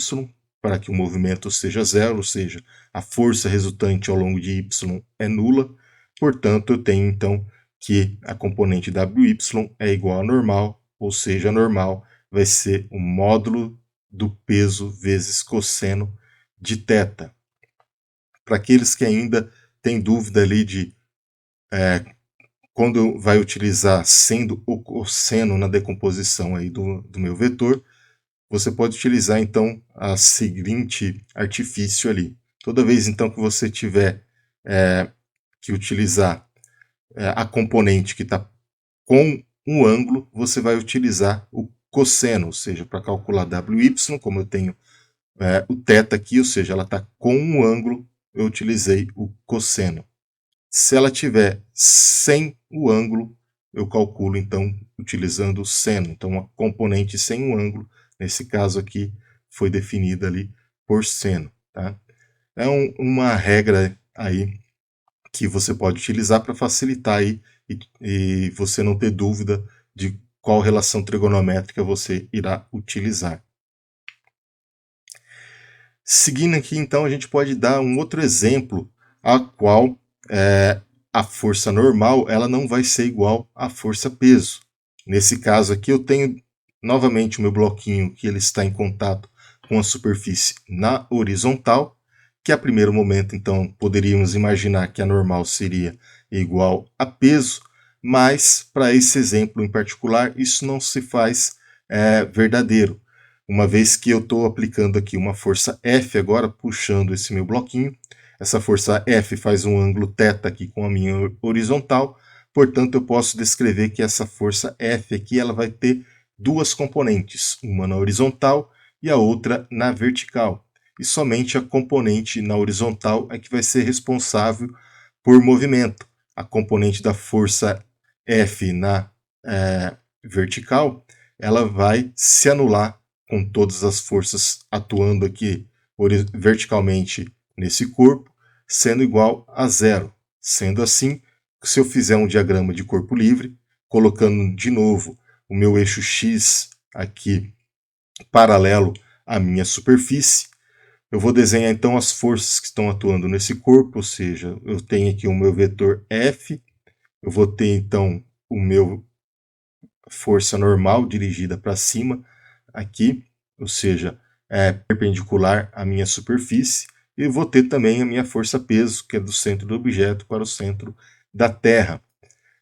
para que o movimento seja zero, ou seja, a força resultante ao longo de y é nula. Portanto, eu tenho então que a componente Wy é igual a normal, ou seja, a normal vai ser o módulo do peso vezes cosseno de θ. Para aqueles que ainda têm dúvida ali de quando vai utilizar sendo o cosseno na decomposição aí do meu vetor, você pode utilizar então a seguinte artifício ali. Toda vez então que você tiver que utilizar a componente que está com um ângulo, você vai utilizar o cosseno, ou seja, para calcular Wy, como eu tenho o θ aqui, ou seja, ela está com um ângulo, eu utilizei o cosseno. Se ela tiver sem o ângulo, eu calculo então utilizando o seno. Então, a componente sem um ângulo, nesse caso aqui, foi definida ali por seno. Tá? É uma regra aí que você pode utilizar para facilitar aí e você não ter dúvida de qual relação trigonométrica você irá utilizar. Seguindo aqui, então, a gente pode dar um outro exemplo a qual a força normal ela não vai ser igual à força peso. Nesse caso aqui, eu tenho novamente o meu bloquinho que ele está em contato com a superfície na horizontal, que a primeiro momento, então, poderíamos imaginar que a normal seria igual a peso, mas para esse exemplo em particular, isso não se faz verdadeiro, uma vez que eu estou aplicando aqui uma força F agora, puxando esse meu bloquinho. Essa força F faz um ângulo θ aqui com a minha horizontal, portanto eu posso descrever que essa força F aqui ela vai ter duas componentes, uma na horizontal e a outra na vertical. E somente a componente na horizontal é que vai ser responsável por movimento. A componente da força F na vertical, ela vai se anular com todas as forças atuando aqui verticalmente nesse corpo, sendo igual a zero. Sendo assim, se eu fizer um diagrama de corpo livre, colocando de novo o meu eixo X aqui paralelo à minha superfície, eu vou desenhar então as forças que estão atuando nesse corpo, ou seja, eu tenho aqui o meu vetor F, eu vou ter então o meu força normal dirigida para cima aqui, ou seja, perpendicular à minha superfície, e vou ter também a minha força peso, que é do centro do objeto para o centro da Terra.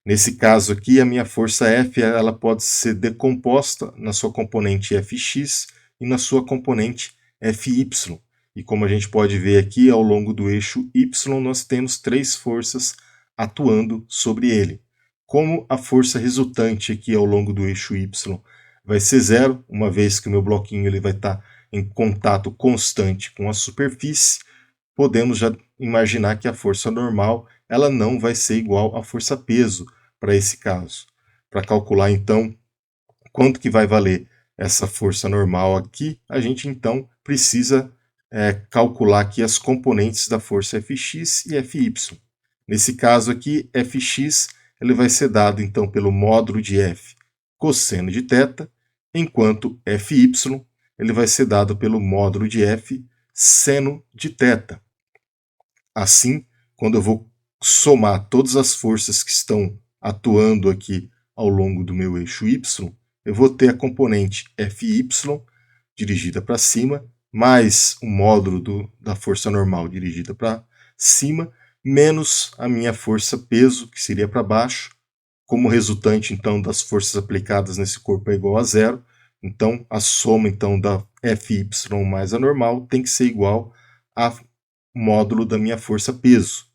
Nesse caso aqui, a minha força F ela pode ser decomposta na sua componente Fx e na sua componente Fy. E como a gente pode ver aqui, ao longo do eixo Y, nós temos três forças atuando sobre ele. Como a força resultante aqui ao longo do eixo Y vai ser zero, uma vez que o meu bloquinho ele vai estar em contato constante com a superfície, podemos já imaginar que a força normal ela não vai ser igual à força peso para esse caso. Para calcular então quanto que vai valer essa força normal aqui, a gente então precisa calcular aqui as componentes da força Fx e Fy. Nesse caso aqui, Fx ele vai ser dado então pelo módulo de F cosseno de θ, enquanto Fy ele vai ser dado pelo módulo de F seno de θ. Assim, quando eu vou somar todas as forças que estão atuando aqui ao longo do meu eixo Y, eu vou ter a componente Fy dirigida para cima, mais o módulo da força normal dirigida para cima, menos a minha força peso, que seria para baixo. Como resultante, então, das forças aplicadas nesse corpo é igual a zero. Então, a soma então, da Fy mais a normal tem que ser igual a módulo da minha força peso.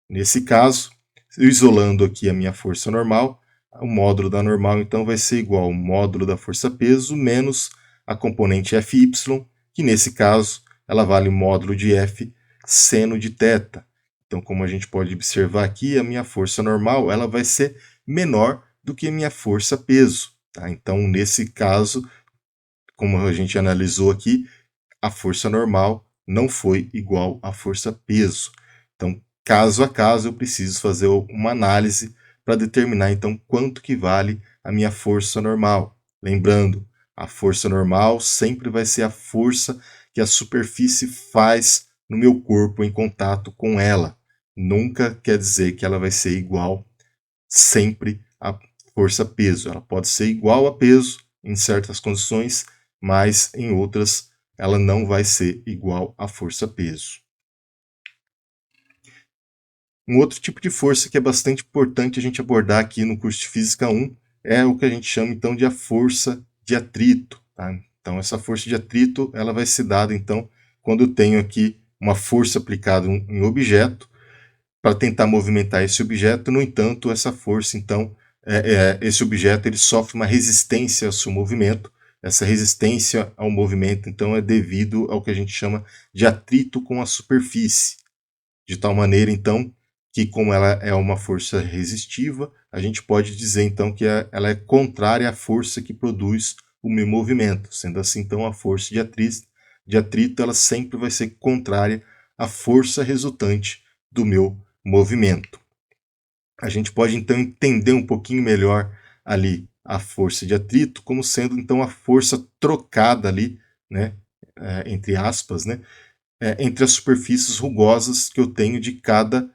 Nesse caso, isolando aqui a minha força normal, o módulo da normal então vai ser igual ao módulo da força peso menos a componente Fy, que nesse caso ela vale módulo de F seno de θ. Então, como a gente pode observar aqui, a minha força normal ela vai ser menor do que a minha força peso. Tá? Então, nesse caso, como a gente analisou aqui, a força normal não foi igual à força peso. Então, caso a caso, eu preciso fazer uma análise para determinar, então, quanto que vale a minha força normal. Lembrando, a força normal sempre vai ser a força que a superfície faz no meu corpo em contato com ela. Nunca quer dizer que ela vai ser igual sempre à força peso. Ela pode ser igual a peso em certas condições, mas em outras ela não vai ser igual à força peso. Um outro tipo de força que é bastante importante a gente abordar aqui no curso de Física 1 é o que a gente chama então de a força de atrito. Tá? Então essa força de atrito ela vai ser dada então quando eu tenho aqui uma força aplicada em um objeto para tentar movimentar esse objeto. No entanto, essa força então esse objeto ele sofre uma resistência ao seu movimento. Essa resistência ao movimento então é devido ao que a gente chama de atrito com a superfície, de tal maneira então que, como ela é uma força resistiva, a gente pode dizer então que ela é contrária à força que produz o meu movimento. Sendo assim, então, a força de atrito ela sempre vai ser contrária à força resultante do meu movimento. A gente pode então entender um pouquinho melhor ali a força de atrito como sendo então a força trocada ali, né, entre aspas, né, entre as superfícies rugosas que eu tenho de cada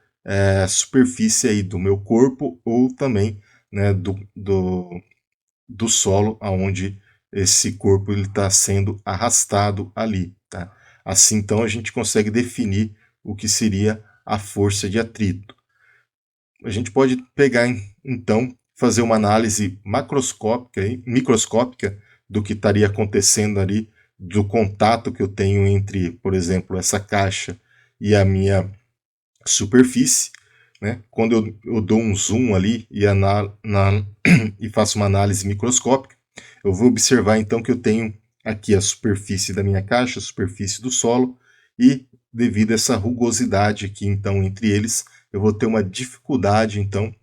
superfície aí do meu corpo ou também, né, do solo aonde esse corpo está sendo arrastado ali. Tá? Assim, então, a gente consegue definir o que seria a força de atrito. A gente pode pegar, então, fazer uma análise microscópica do que estaria acontecendo ali, do contato que eu tenho entre, por exemplo, essa caixa e a minha superfície. Né? Quando eu dou um zoom ali e faço uma análise microscópica, eu vou observar então que eu tenho aqui a superfície da minha caixa, a superfície do solo, e devido a essa rugosidade aqui então entre eles, eu vou ter uma dificuldade então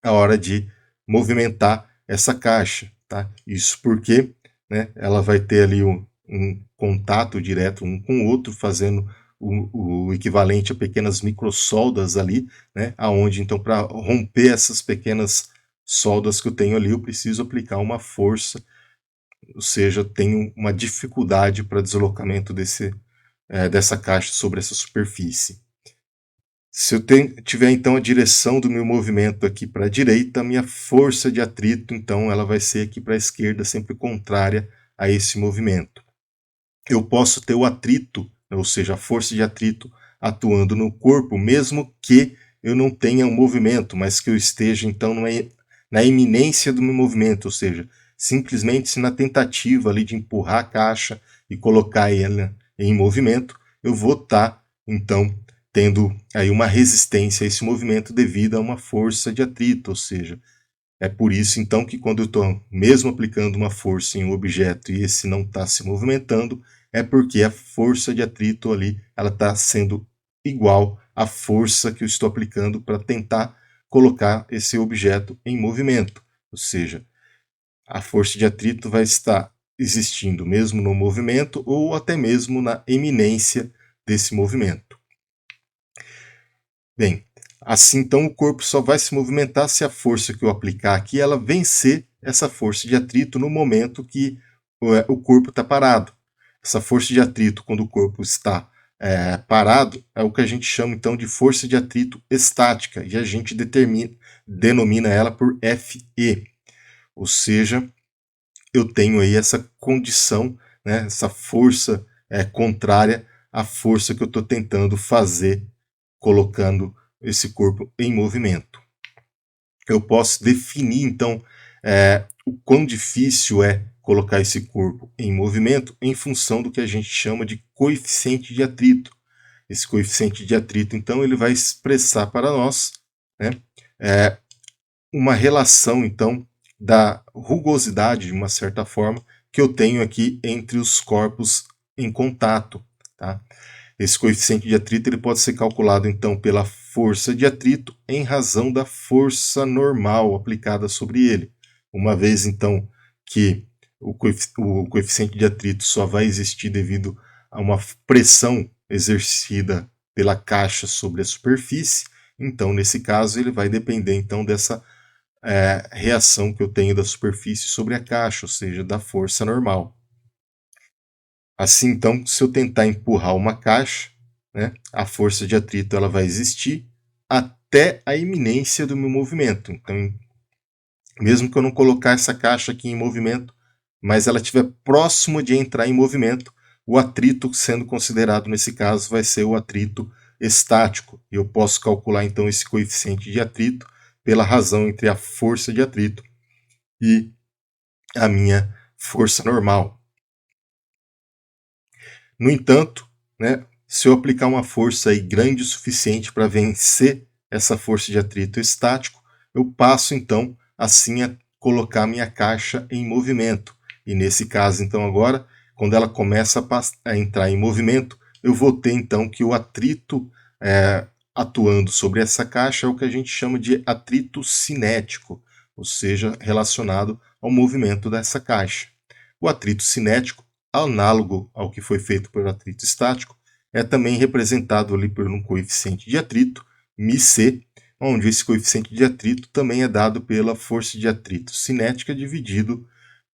a hora de movimentar essa caixa. Tá? Isso porque, né, ela vai ter ali um contato direto um com o outro, fazendo o equivalente a pequenas microsoldas ali, né, aonde então para romper essas pequenas soldas que eu tenho ali, eu preciso aplicar uma força, ou seja, eu tenho uma dificuldade para deslocamento dessa caixa sobre essa superfície. Se eu tiver então a direção do meu movimento aqui para a direita, a minha força de atrito então ela vai ser aqui para a esquerda, sempre contrária a esse movimento. Eu posso ter o atrito, ou seja, a força de atrito atuando no corpo, mesmo que eu não tenha um movimento, mas que eu esteja então na iminência do meu movimento, ou seja, simplesmente na tentativa ali de empurrar a caixa e colocar ela em movimento, eu vou estar então tendo aí uma resistência a esse movimento devido a uma força de atrito, ou seja, é por isso então que quando eu estou mesmo aplicando uma força em um objeto e esse não está se movimentando, é porque a força de atrito ali ela está sendo igual à força que eu estou aplicando para tentar colocar esse objeto em movimento. Ou seja, a força de atrito vai estar existindo mesmo no movimento ou até mesmo na iminência desse movimento. Bem, assim então o corpo só vai se movimentar se a força que eu aplicar aqui ela vencer essa força de atrito no momento que o corpo está parado. Essa força de atrito, quando o corpo está parado é o que a gente chama então de força de atrito estática, e a gente denomina ela por Fe. Ou seja, eu tenho aí essa condição, né, essa força contrária à força que eu estou tentando fazer, colocando esse corpo em movimento. Eu posso definir, então, o quão difícil é colocar esse corpo em movimento em função do que a gente chama de coeficiente de atrito. Esse coeficiente de atrito, então, ele vai expressar para nós, né, uma relação, então, da rugosidade, de uma certa forma, que eu tenho aqui entre os corpos em contato. Tá? Esse coeficiente de atrito ele pode ser calculado, então, pela força de atrito em razão da força normal aplicada sobre ele. Uma vez, então, que o coeficiente de atrito só vai existir devido a uma pressão exercida pela caixa sobre a superfície, então, nesse caso, ele vai depender, então, dessa reação que eu tenho da superfície sobre a caixa, ou seja, da força normal. Assim, então, se eu tentar empurrar uma caixa, né, a força de atrito ela vai existir até a iminência do meu movimento. Então, mesmo que eu não colocar essa caixa aqui em movimento, mas ela estiver próximo de entrar em movimento, o atrito sendo considerado nesse caso vai ser o atrito estático. E eu posso calcular então esse coeficiente de atrito pela razão entre a força de atrito e a minha força normal. No entanto, né, se eu aplicar uma força aí grande o suficiente para vencer essa força de atrito estático, eu passo então assim a colocar minha caixa em movimento. E nesse caso, então, agora, quando ela começa a entrar em movimento, eu vou ter então que o atrito atuando sobre essa caixa é o que a gente chama de atrito cinético, ou seja, relacionado ao movimento dessa caixa. O atrito cinético, análogo ao que foi feito pelo atrito estático, é também representado ali por um coeficiente de atrito, μc, onde esse coeficiente de atrito também é dado pela força de atrito cinética dividido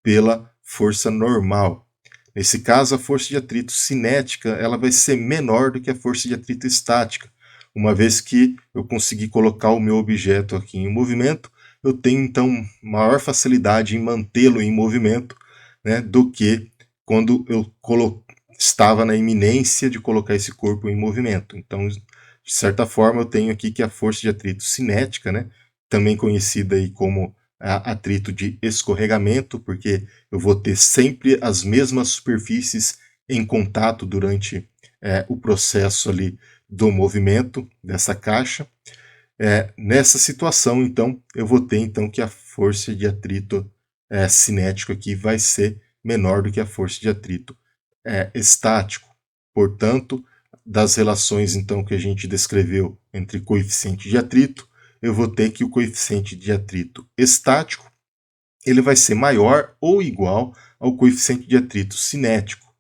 pela força normal. Nesse caso, a força de atrito cinética ela vai ser menor do que a força de atrito estática, uma vez que eu consegui colocar o meu objeto aqui em movimento, eu tenho então maior facilidade em mantê-lo em movimento, né, do que quando eu estava na iminência de colocar esse corpo em movimento. Então, de certa forma, eu tenho aqui que a força de atrito cinética, né, também conhecida aí como atrito de escorregamento, porque eu vou ter sempre as mesmas superfícies em contato durante o processo ali do movimento dessa caixa. Nessa situação, então, eu vou ter então que a força de atrito cinético aqui vai ser menor do que a força de atrito estático. Portanto, das relações então que a gente descreveu entre coeficiente de atrito, eu vou ter que o coeficiente de atrito estático ele vai ser maior ou igual ao coeficiente de atrito cinético.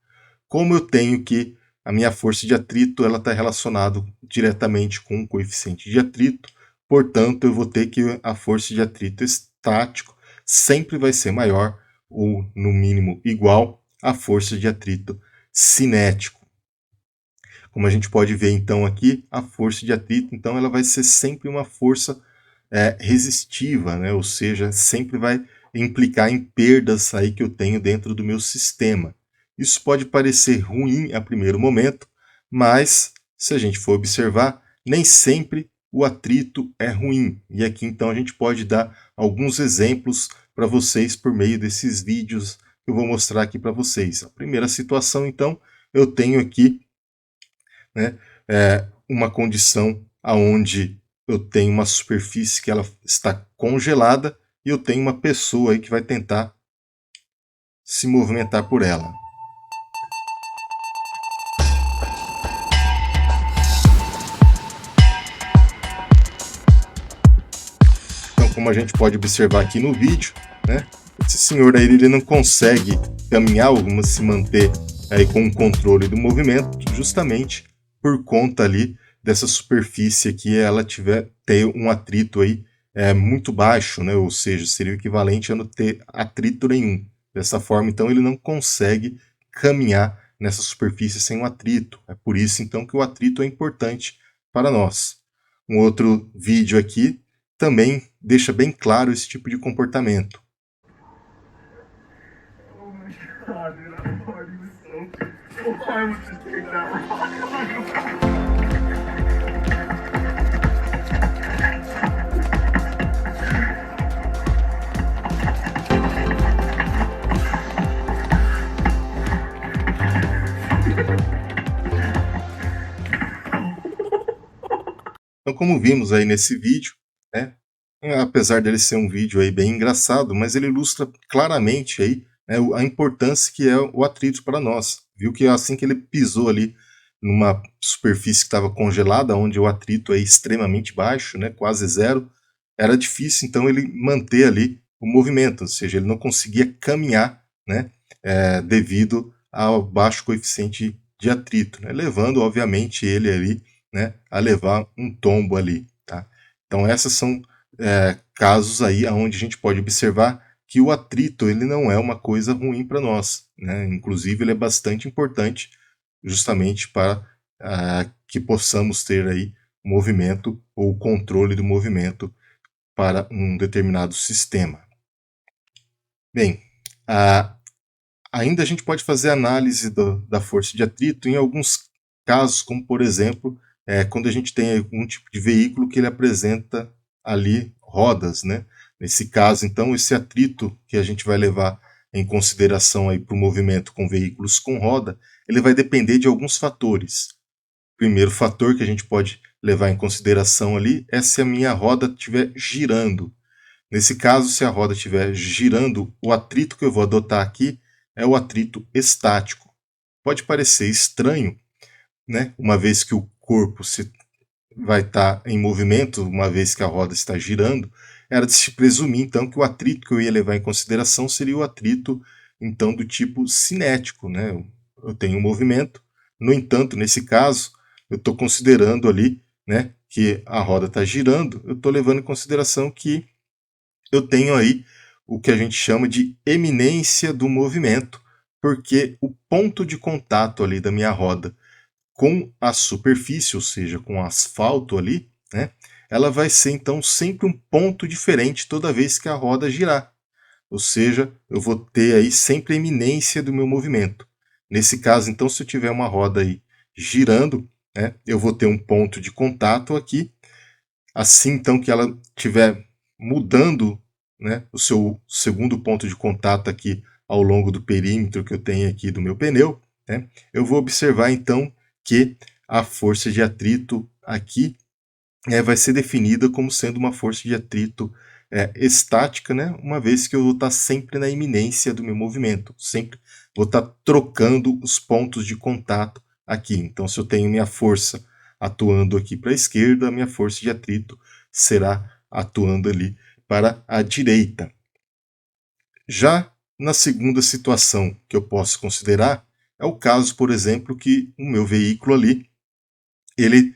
Como eu tenho que a minha força de atrito ela está relacionada diretamente com o coeficiente de atrito, portanto, eu vou ter que a força de atrito estático sempre vai ser maior ou, no mínimo, igual à força de atrito cinético. Como a gente pode ver, então, aqui, a força de atrito, então, ela vai ser sempre uma força resistiva, né? Ou seja, sempre vai implicar em perdas aí que eu tenho dentro do meu sistema. Isso pode parecer ruim a primeiro momento, mas se a gente for observar, nem sempre o atrito é ruim. E aqui então a gente pode dar alguns exemplos para vocês por meio desses vídeos que eu vou mostrar aqui para vocês. A primeira situação, então, eu tenho aqui, né, uma condição aonde eu tenho uma superfície que ela está congelada e eu tenho uma pessoa aí que vai tentar se movimentar por ela. Então, como a gente pode observar aqui no vídeo, né, esse senhor aí ele não consegue caminhar ou se manter aí com o controle do movimento, justamente por conta ali dessa superfície aqui, ela ter um atrito aí muito baixo, né, ou seja, seria o equivalente a não ter atrito nenhum. Dessa forma, então, ele não consegue caminhar nessa superfície sem o atrito. É por isso então que o atrito é importante para nós. Um outro vídeo aqui também deixa bem claro esse tipo de comportamento. Oh my God, dude, that party was so... Why would you take that rock? Então, como vimos aí nesse vídeo, né, apesar dele ser um vídeo aí bem engraçado, mas ele ilustra claramente aí, né, a importância que é o atrito para nós. Viu que assim que ele pisou ali numa superfície que estava congelada, onde o atrito é extremamente baixo, né, quase zero, era difícil então ele manter ali o movimento, ou seja, ele não conseguia caminhar, né, devido ao baixo coeficiente de atrito, né, levando obviamente ele ali, né, a levar um tombo ali. Tá? Então essas são casos aí onde a gente pode observar que o atrito ele não é uma coisa ruim para nós, né? Inclusive ele é bastante importante justamente para que possamos ter aí movimento ou controle do movimento para um determinado sistema. Bem, ainda a gente pode fazer análise da força de atrito em alguns casos, como por exemplo, quando a gente tem algum tipo de veículo que ele apresenta ali rodas, né? Nesse caso, então, esse atrito que a gente vai levar em consideração aí para o movimento com veículos com roda, ele vai depender de alguns fatores. O primeiro fator que a gente pode levar em consideração ali é se a minha roda estiver girando. Nesse caso, se a roda estiver girando, o atrito que eu vou adotar aqui é o atrito estático. Pode parecer estranho, né? Uma vez que o corpo vai estar em movimento, uma vez que a roda está girando, era de se presumir então que o atrito que eu ia levar em consideração seria o atrito então do tipo cinético, né? Eu tenho um movimento, no entanto, nesse caso, eu estou considerando ali, né, que a roda está girando, eu estou levando em consideração que eu tenho aí o que a gente chama de eminência do movimento, porque o ponto de contato ali da minha roda com a superfície, ou seja, com o asfalto ali, né, ela vai ser então sempre um ponto diferente toda vez que a roda girar. Ou seja, eu vou ter aí sempre a eminência do meu movimento. Nesse caso, então, se eu tiver uma roda aí girando, né, eu vou ter um ponto de contato aqui. Assim, então, que ela estiver mudando, né, o seu segundo ponto de contato aqui ao longo do perímetro que eu tenho aqui do meu pneu, né, eu vou observar então que a força de atrito aqui vai ser definida como sendo uma força de atrito estática, né, uma vez que eu vou estar sempre na iminência do meu movimento, sempre vou estar trocando os pontos de contato aqui. Então, se eu tenho minha força atuando aqui para a esquerda, a minha força de atrito será atuando ali para a direita. Já na segunda situação que eu posso considerar, é o caso, por exemplo, que o meu veículo ali, ele,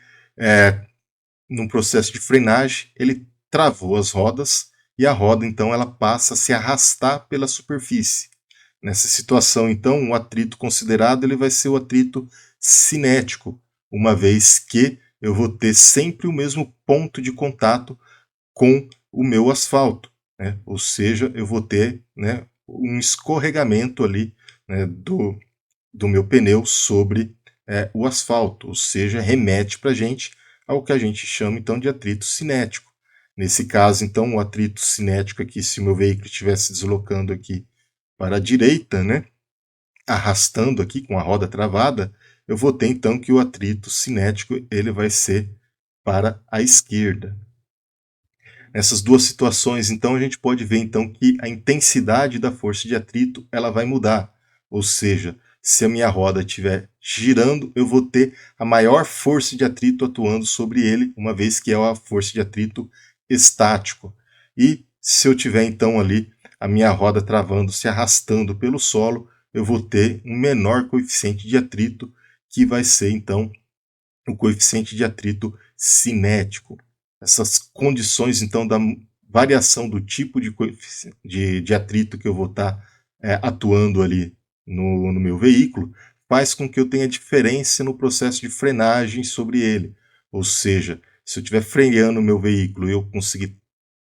num processo de frenagem, ele travou as rodas e a roda, então, ela passa a se arrastar pela superfície. Nessa situação, então, o atrito considerado ele vai ser o atrito cinético, uma vez que eu vou ter sempre o mesmo ponto de contato com o meu asfalto, né? Ou seja, eu vou ter, né, um escorregamento ali, né, do meu pneu sobre o asfalto, ou seja, remete para a gente ao que a gente chama então de atrito cinético. Nesse caso, então, o atrito cinético aqui, se o meu veículo estivesse deslocando aqui para a direita, né, arrastando aqui com a roda travada, eu vou ter então que o atrito cinético ele vai ser para a esquerda. Nessas duas situações, então, a gente pode ver então que a intensidade da força de atrito ela vai mudar. Ou seja, se a minha roda estiver girando, eu vou ter a maior força de atrito atuando sobre ele, uma vez que é a força de atrito estático. E se eu tiver então ali a minha roda travando, se arrastando pelo solo, eu vou ter um menor coeficiente de atrito, que vai ser então o coeficiente de atrito cinético. Essas condições então da variação do tipo de atrito que eu vou estar atuando ali no meu veículo faz com que eu tenha diferença no processo de frenagem sobre ele. Ou seja, se eu estiver freando o meu veículo e eu conseguir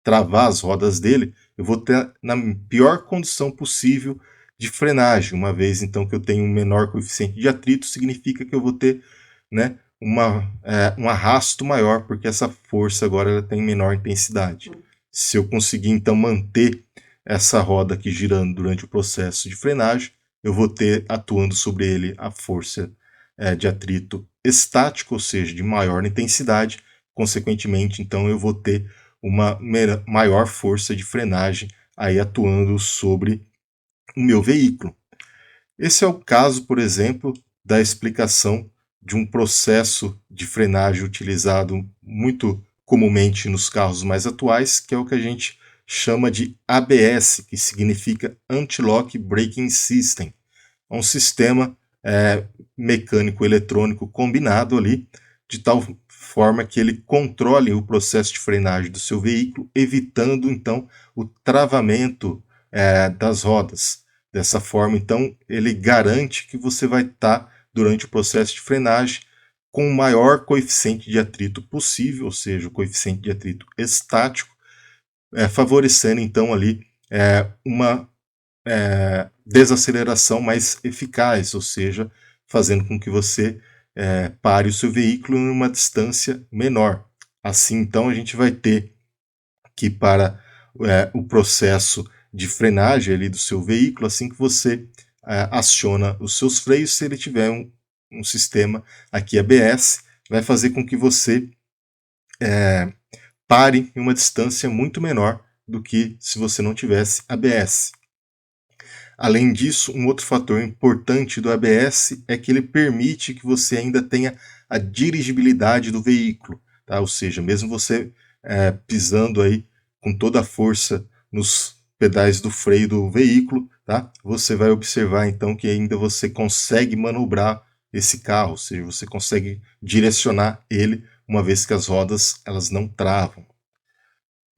travar as rodas dele, eu vou ter na pior condição possível de frenagem. Uma vez então que eu tenho um menor coeficiente de atrito, significa que eu vou ter, né, um arrasto maior, porque essa força agora ela tem menor intensidade. Se eu conseguir então manter essa roda aqui girando durante o processo de frenagem, eu vou ter atuando sobre ele a força de atrito estático, ou seja, de maior intensidade. Consequentemente, então, eu vou ter uma maior força de frenagem aí atuando sobre o meu veículo. Esse é o caso, por exemplo, da explicação de um processo de frenagem utilizado muito comumente nos carros mais atuais, que é o que a gente chama de ABS, que significa Anti-Lock Braking System. É um sistema mecânico eletrônico combinado ali, de tal forma que ele controle o processo de frenagem do seu veículo, evitando então o travamento das rodas. Dessa forma, então, ele garante que você vai estar, durante o processo de frenagem, com o maior coeficiente de atrito possível, ou seja, o coeficiente de atrito estático, favorecendo então ali uma desaceleração mais eficaz, ou seja, fazendo com que você pare o seu veículo em uma distância menor. Assim, então, a gente vai ter que para o processo de frenagem ali do seu veículo, assim que você aciona os seus freios, se ele tiver um sistema aqui ABS, vai fazer com que você pare em uma distância muito menor do que se você não tivesse ABS. Além disso, um outro fator importante do ABS é que ele permite que você ainda tenha a dirigibilidade do veículo, tá? Ou seja, mesmo você pisando aí com toda a força nos pedais do freio do veículo, tá? Você vai observar então que ainda você consegue manobrar esse carro, ou seja, você consegue direcionar ele, uma vez que as rodas elas não travam.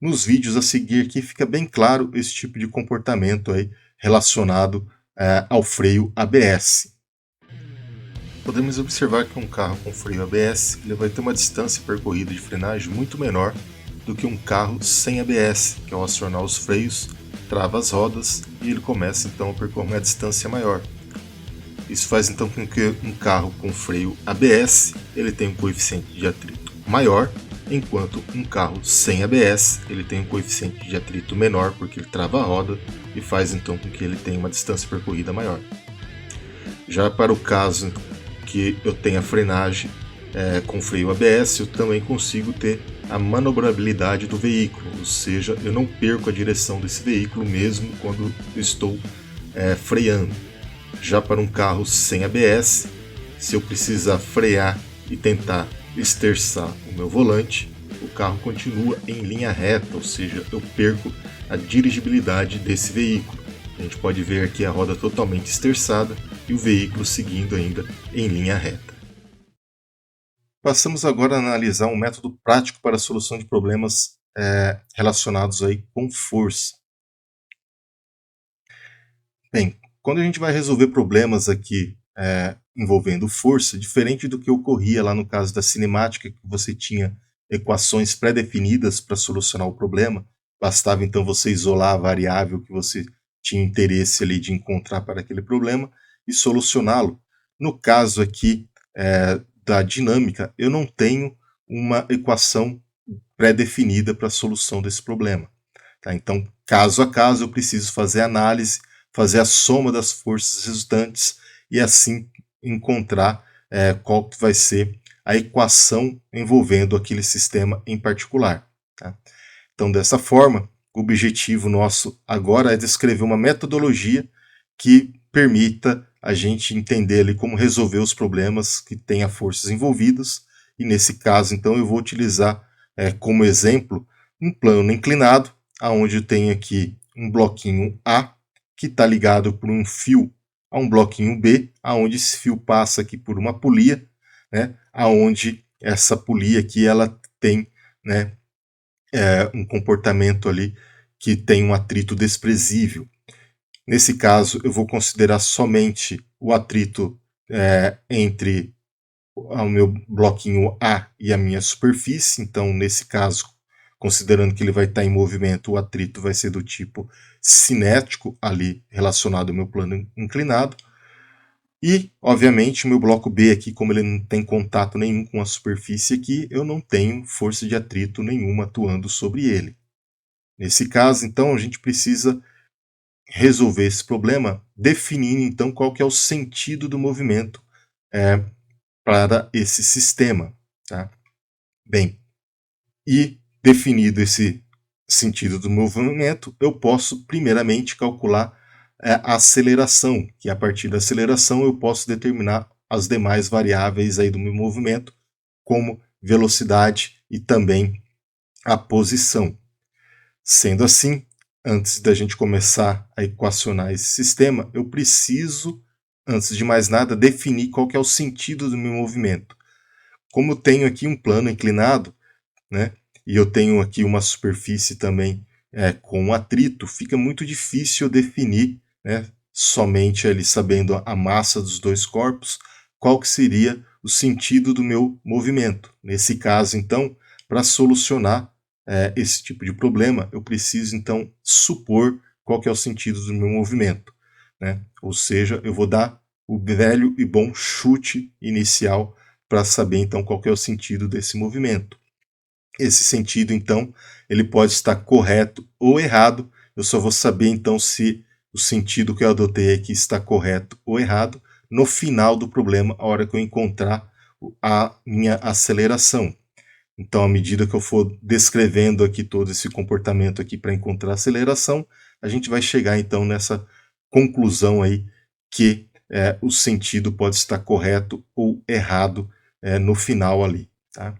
Nos vídeos a seguir aqui fica bem claro esse tipo de comportamento aí relacionado ao freio ABS. Podemos observar que um carro com freio ABS ele vai ter uma distância percorrida de frenagem muito menor do que um carro sem ABS, que ao acionar os freios, trava as rodas e ele começa então a percorrer uma distância maior. Isso faz então com que um carro com freio ABS ele tenha um coeficiente de atrito maior, enquanto um carro sem ABS ele tem um coeficiente de atrito menor, porque ele trava a roda e faz então com que ele tenha uma distância percorrida maior. Já para o caso que eu tenha frenagem com freio ABS, eu também consigo ter a manobrabilidade do veículo, ou seja, eu não perco a direção desse veículo mesmo quando eu estou freando. Já para um carro sem ABS, se eu precisar frear e tentar esterçar o meu volante, o carro continua em linha reta, ou seja, eu perco a dirigibilidade desse veículo. A gente pode ver aqui a roda totalmente esterçada e o veículo seguindo ainda em linha reta. Passamos agora a analisar um método prático para a solução de problemas relacionados aí com força. Bem, quando a gente vai resolver problemas aqui envolvendo força, diferente do que ocorria lá no caso da cinemática, que você tinha equações pré-definidas para solucionar o problema, bastava então você isolar a variável que você tinha interesse ali de encontrar para aquele problema e solucioná-lo. No caso aqui da dinâmica, eu não tenho uma equação pré-definida para a solução desse problema. Tá? Então, caso a caso, eu preciso fazer análise, fazer a soma das forças resultantes e assim encontrar qual que vai ser a equação envolvendo aquele sistema em particular. Tá? Então, dessa forma, o objetivo nosso agora é descrever uma metodologia que permita a gente entender ali como resolver os problemas que tenha forças envolvidas, e nesse caso, então, eu vou utilizar como exemplo um plano inclinado, onde eu tenho aqui um bloquinho A, que está ligado por um fio a um bloquinho B, aonde esse fio passa aqui por uma polia, né, aonde essa polia aqui ela tem, né, um comportamento ali que tem um atrito desprezível. Nesse caso, eu vou considerar somente o atrito entre o meu bloquinho A e a minha superfície. Então, nesse caso, considerando que ele vai estar em movimento, o atrito vai ser do tipo cinético, ali relacionado ao meu plano inclinado. E, obviamente, o meu bloco B aqui, como ele não tem contato nenhum com a superfície aqui, eu não tenho força de atrito nenhuma atuando sobre ele. Nesse caso, então, a gente precisa resolver esse problema definindo, então, qual que é o sentido do movimento para esse sistema. Tá? Bem, e definido esse sentido do movimento, eu posso, primeiramente, calcular a aceleração, que a partir da aceleração eu posso determinar as demais variáveis aí do meu movimento, como velocidade e também a posição. Sendo assim, antes da gente começar a equacionar esse sistema, eu preciso, antes de mais nada, definir qual que é o sentido do meu movimento. Como eu tenho aqui um plano inclinado, né, e eu tenho aqui uma superfície também com atrito, fica muito difícil eu definir, né, somente ali sabendo a massa dos dois corpos, qual que seria o sentido do meu movimento. Nesse caso, então, para solucionar esse tipo de problema, eu preciso, então, supor qual que é o sentido do meu movimento. Né? Ou seja, eu vou dar o velho e bom chute inicial para saber, então, qual que é o sentido desse movimento. Esse sentido, então, ele pode estar correto ou errado. Eu só vou saber, então, se o sentido que eu adotei aqui está correto ou errado no final do problema, a hora que eu encontrar a minha aceleração. Então, à medida que eu for descrevendo aqui todo esse comportamento aqui para encontrar a aceleração, a gente vai chegar, então, nessa conclusão aí que o sentido pode estar correto ou errado no final ali, tá?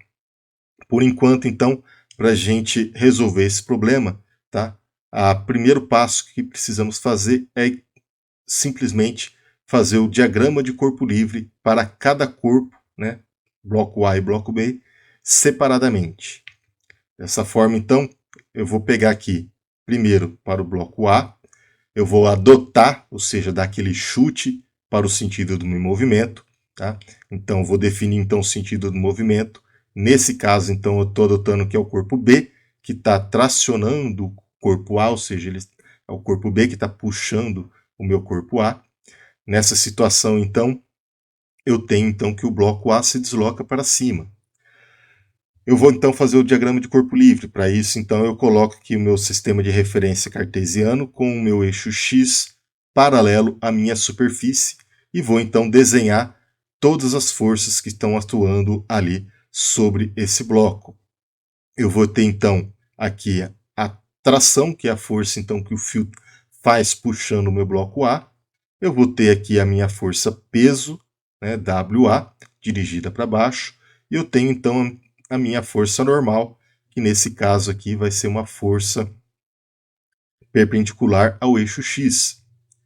Por enquanto, então, para a gente resolver esse problema, tá? O primeiro passo que precisamos fazer é simplesmente fazer o diagrama de corpo livre para cada corpo, né? Bloco A e bloco B, separadamente. Dessa forma, então, eu vou pegar aqui, primeiro, para o bloco A, eu vou adotar, ou seja, dar aquele chute para o sentido do meu movimento. Tá? Então, eu vou definir então, o sentido do movimento. Nesse caso, então, eu estou adotando que é o corpo B, que está tracionando o corpo A, ou seja, ele é o corpo B que está puxando o meu corpo A. Nessa situação, então, eu tenho então que o bloco A se desloca para cima. Eu vou então fazer o diagrama de corpo livre. Para isso, então, eu coloco aqui o meu sistema de referência cartesiano com o meu eixo X paralelo à minha superfície e vou então desenhar todas as forças que estão atuando ali sobre esse bloco. Eu vou ter então aqui a tração, que é a força então que o fio faz puxando o meu bloco A. Eu vou ter aqui a minha força peso, né, WA, dirigida para baixo. E eu tenho então a minha força normal, que nesse caso aqui vai ser uma força perpendicular ao eixo X.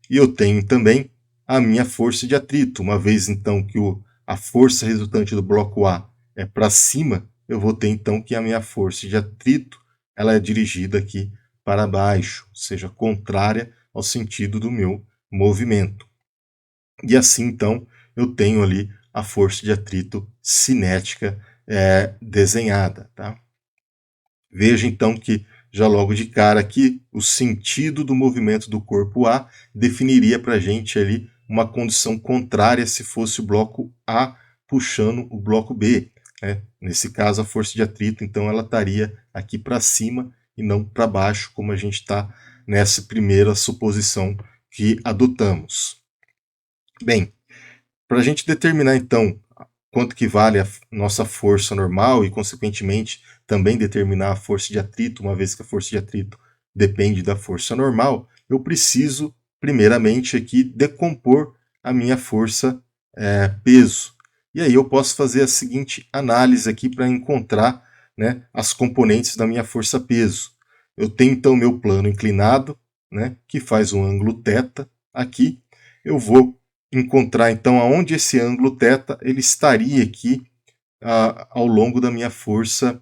E eu tenho também a minha força de atrito. Uma vez então que a força resultante do bloco A é para cima, eu vou ter então que a minha força de atrito ela é dirigida aqui para baixo, ou seja, contrária ao sentido do meu movimento. E assim então eu tenho ali a força de atrito cinética desenhada. Tá? Veja então que já logo de cara aqui o sentido do movimento do corpo A definiria para a gente ali uma condição contrária se fosse o bloco A puxando o bloco B. Né? Nesse caso a força de atrito então ela estaria aqui para cima e não para baixo, como a gente está nessa primeira suposição que adotamos. Bem, para a gente determinar então quanto que vale a nossa força normal e, consequentemente, também determinar a força de atrito, uma vez que a força de atrito depende da força normal, eu preciso, primeiramente, aqui decompor a minha força peso. E aí eu posso fazer a seguinte análise aqui para encontrar, né, as componentes da minha força peso. Eu tenho, então, meu plano inclinado, né, que faz um ângulo θ aqui. Eu vou encontrar então aonde esse ângulo θ ele estaria aqui ao longo da minha força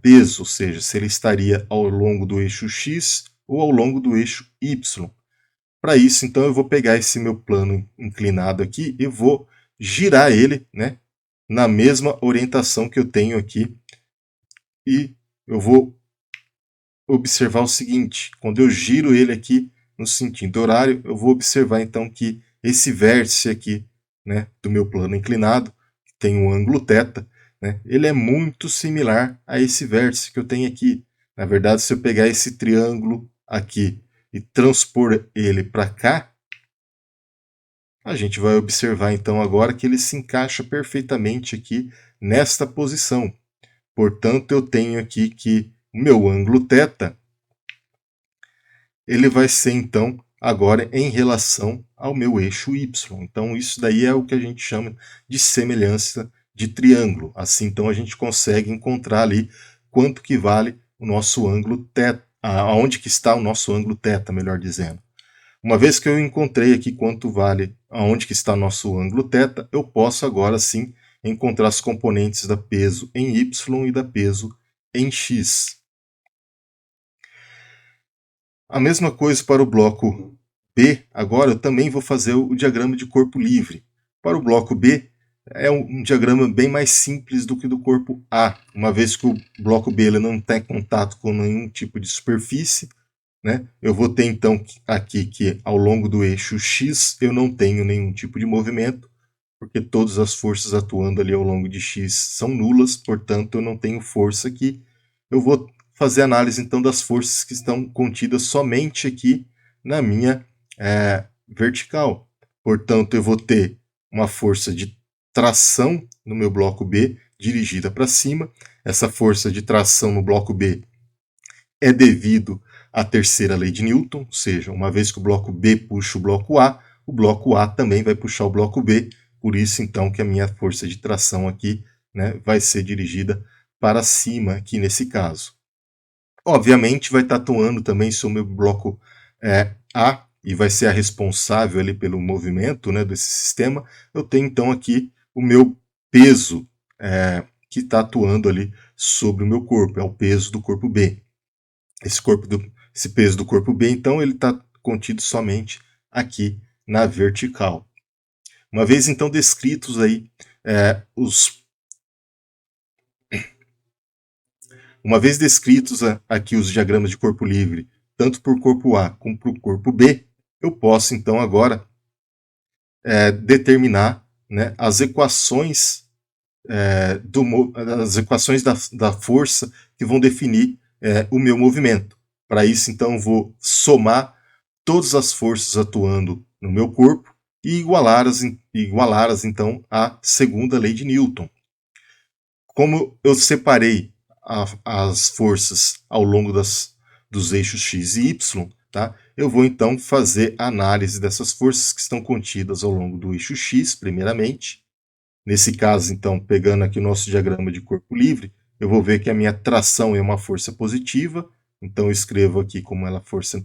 peso, ou seja, se ele estaria ao longo do eixo X ou ao longo do eixo Y. Para isso, então, eu vou pegar esse meu plano inclinado aqui e vou girar ele, né, na mesma orientação que eu tenho aqui. E eu vou observar o seguinte: quando eu giro ele aqui no sentido horário, eu vou observar então que esse vértice aqui, né, do meu plano inclinado, que tem um ângulo θ, né, ele é muito similar a esse vértice que eu tenho aqui. Na verdade, se eu pegar esse triângulo aqui e transpor ele para cá, a gente vai observar então agora que ele se encaixa perfeitamente aqui nesta posição. Portanto, eu tenho aqui que o meu ângulo θ, ele vai ser então agora em relação ao meu eixo y. Então isso daí é o que a gente chama de semelhança de triângulo. Assim então a gente consegue encontrar ali quanto que vale o nosso ângulo θ, aonde que está o nosso ângulo θ, melhor dizendo. Uma vez que eu encontrei aqui quanto vale, aonde que está o nosso ângulo θ, eu posso agora sim encontrar as componentes da peso em y e da peso em x. A mesma coisa para o bloco B. Agora eu também vou fazer o diagrama de corpo livre. Para o bloco B, é um diagrama bem mais simples do que do corpo A, uma vez que o bloco B ele não tem contato com nenhum tipo de superfície, né? Eu vou ter então aqui que ao longo do eixo X eu não tenho nenhum tipo de movimento, porque todas as forças atuando ali ao longo de X são nulas, portanto eu não tenho força aqui. Eu vou fazer análise então das forças que estão contidas somente aqui na minha vertical. Portanto, eu vou ter uma força de tração no meu bloco B dirigida para cima. Essa força de tração no bloco B é devido à terceira lei de Newton, ou seja, uma vez que o bloco B puxa o bloco A também vai puxar o bloco B. Por isso, então, que a minha força de tração aqui, né, vai ser dirigida para cima aqui nesse caso. Obviamente vai estar atuando também sobre o meu bloco A e vai ser a responsável ali pelo movimento, né, desse sistema. Eu tenho então aqui o meu peso que está atuando ali sobre o meu corpo, é o peso do corpo B. Esse peso do corpo B, então, ele está contido somente aqui na vertical. Uma vez então descritos aí Uma vez descritos aqui os diagramas de corpo livre, tanto por corpo A como por corpo B, eu posso então agora determinar, né, as equações, da força que vão definir o meu movimento. Para isso, então, eu vou somar todas as forças atuando no meu corpo e igualá-las então à segunda lei de Newton. Como eu separei as forças ao longo dos eixos x e y, tá? Eu vou então fazer a análise dessas forças que estão contidas ao longo do eixo x, primeiramente. Nesse caso, então, pegando aqui o nosso diagrama de corpo livre, eu vou ver que a minha tração é uma força positiva, então eu escrevo aqui como ela força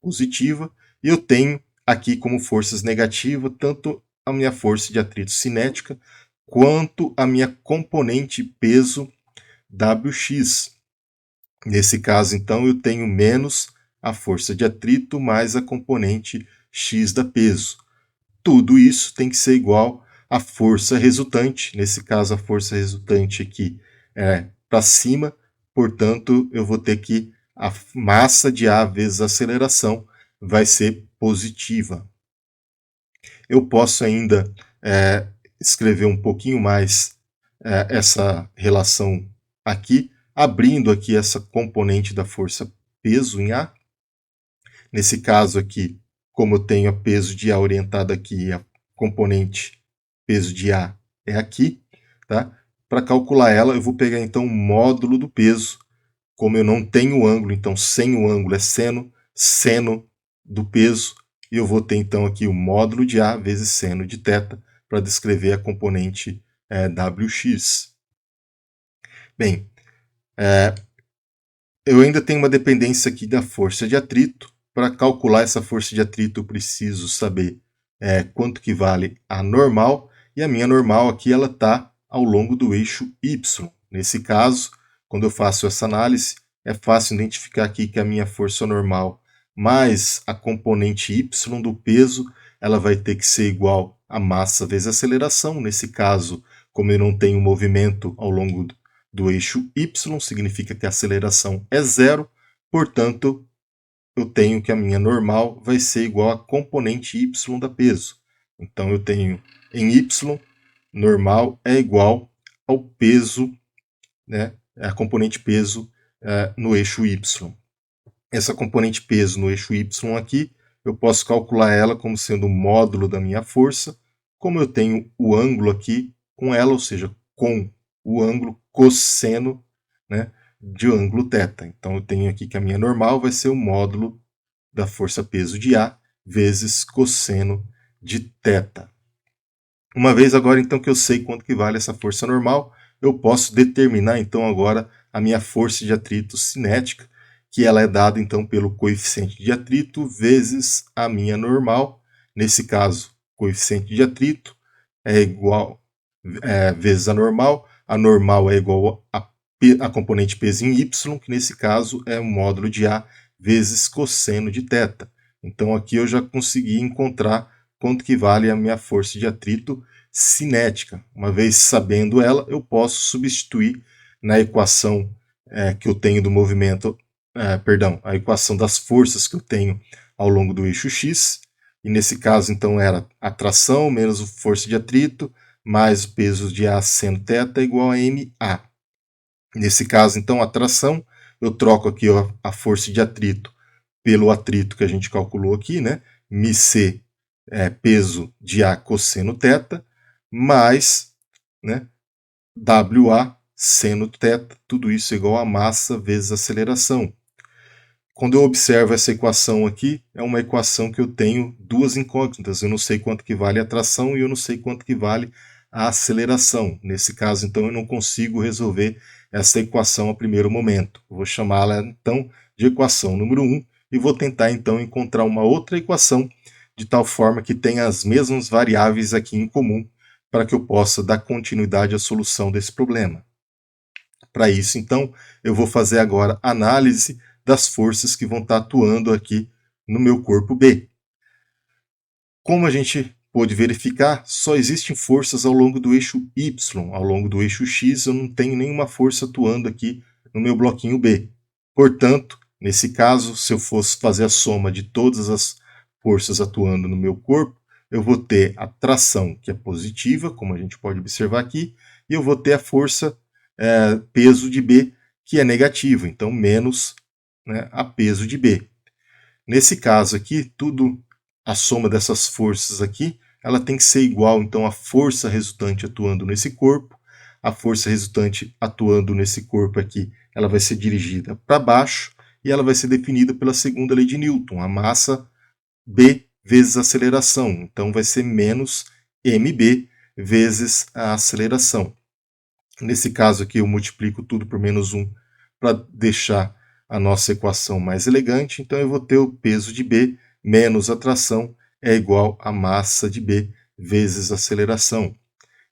positiva, e eu tenho aqui como forças negativas tanto a minha força de atrito cinética quanto a minha componente peso Wx. Nesse caso, então, eu tenho menos a força de atrito mais a componente x da peso. Tudo isso tem que ser igual à força resultante. Nesse caso, a força resultante aqui é para cima, portanto, eu vou ter que a massa de A vezes a aceleração vai ser positiva. Eu posso ainda escrever um pouquinho mais essa relação aqui, abrindo aqui essa componente da força peso em A. Nesse caso aqui, como eu tenho a peso de A orientada aqui, a componente peso de A é aqui, tá? Para calcular ela, eu vou pegar então o módulo do peso. Como eu não tenho ângulo, então sem o ângulo é seno do peso, e eu vou ter então aqui o módulo de A vezes seno de θ para descrever a componente Wx. Bem, eu ainda tenho uma dependência aqui da força de atrito. Para calcular essa força de atrito, eu preciso saber quanto que vale a normal, e a minha normal aqui ela está ao longo do eixo y. Nesse caso, quando eu faço essa análise, é fácil identificar aqui que a minha força normal mais a componente y do peso, ela vai ter que ser igual a massa vezes a aceleração. Nesse caso, como eu não tenho movimento ao longo do eixo y, significa que a aceleração é zero, portanto, eu tenho que a minha normal vai ser igual a componente y da peso. Então, eu tenho em y, normal é igual ao peso, né, a componente peso no eixo y. Essa componente peso no eixo y aqui, eu posso calcular ela como sendo o módulo da minha força, como eu tenho o ângulo aqui com ela, ou seja, com o ângulo cosseno, né, de ângulo θ. Então eu tenho aqui que a minha normal vai ser o módulo da força peso de A vezes cosseno de θ. Uma vez agora então que eu sei quanto que vale essa força normal, eu posso determinar então agora a minha força de atrito cinética, que ela é dada então pelo coeficiente de atrito vezes a minha normal. Nesse caso, coeficiente de atrito é igual vezes a normal é igual a componente peso em y, que nesse caso é o módulo de A vezes cosseno de θ. Então aqui eu já consegui encontrar quanto que vale a minha força de atrito cinética. Uma vez sabendo ela, eu posso substituir na equação que eu tenho do movimento, a equação das forças que eu tenho ao longo do eixo x, e nesse caso então era a tração menos a força de atrito mais o peso de A seno θ igual a MA. Nesse caso então a tração, eu troco aqui a força de atrito pelo atrito que a gente calculou aqui, né? μc peso de A cosseno θ, mais, né, WA seno θ, tudo isso é igual a massa vezes aceleração. Quando eu observo essa equação aqui, é uma equação que eu tenho duas incógnitas. Eu não sei quanto que vale a tração e eu não sei quanto que vale a aceleração. Nesse caso, então, eu não consigo resolver essa equação a primeiro momento. Eu vou chamá-la, então, de equação número 1 e vou tentar, então, encontrar uma outra equação de tal forma que tenha as mesmas variáveis aqui em comum para que eu possa dar continuidade à solução desse problema. Para isso, então, eu vou fazer agora análise das forças que vão estar atuando aqui no meu corpo B. Como a gente pôde verificar, só existem forças ao longo do eixo Y. Ao longo do eixo X eu não tenho nenhuma força atuando aqui no meu bloquinho B. Portanto, nesse caso, se eu fosse fazer a soma de todas as forças atuando no meu corpo, eu vou ter a tração, que é positiva, como a gente pode observar aqui, e eu vou ter a força peso de B, que é negativa, então menos, né, a peso de B. Nesse caso aqui, a soma dessas forças aqui, ela tem que ser igual, então, à força resultante atuando nesse corpo. A força resultante atuando nesse corpo aqui, ela vai ser dirigida para baixo e ela vai ser definida pela segunda lei de Newton, a massa B vezes a aceleração. Então, vai ser menos mB vezes a aceleração. Nesse caso aqui, eu multiplico tudo por menos 1 para deixar a nossa equação mais elegante. Então, eu vou ter o peso de B menos a tração é igual a massa de B vezes a aceleração.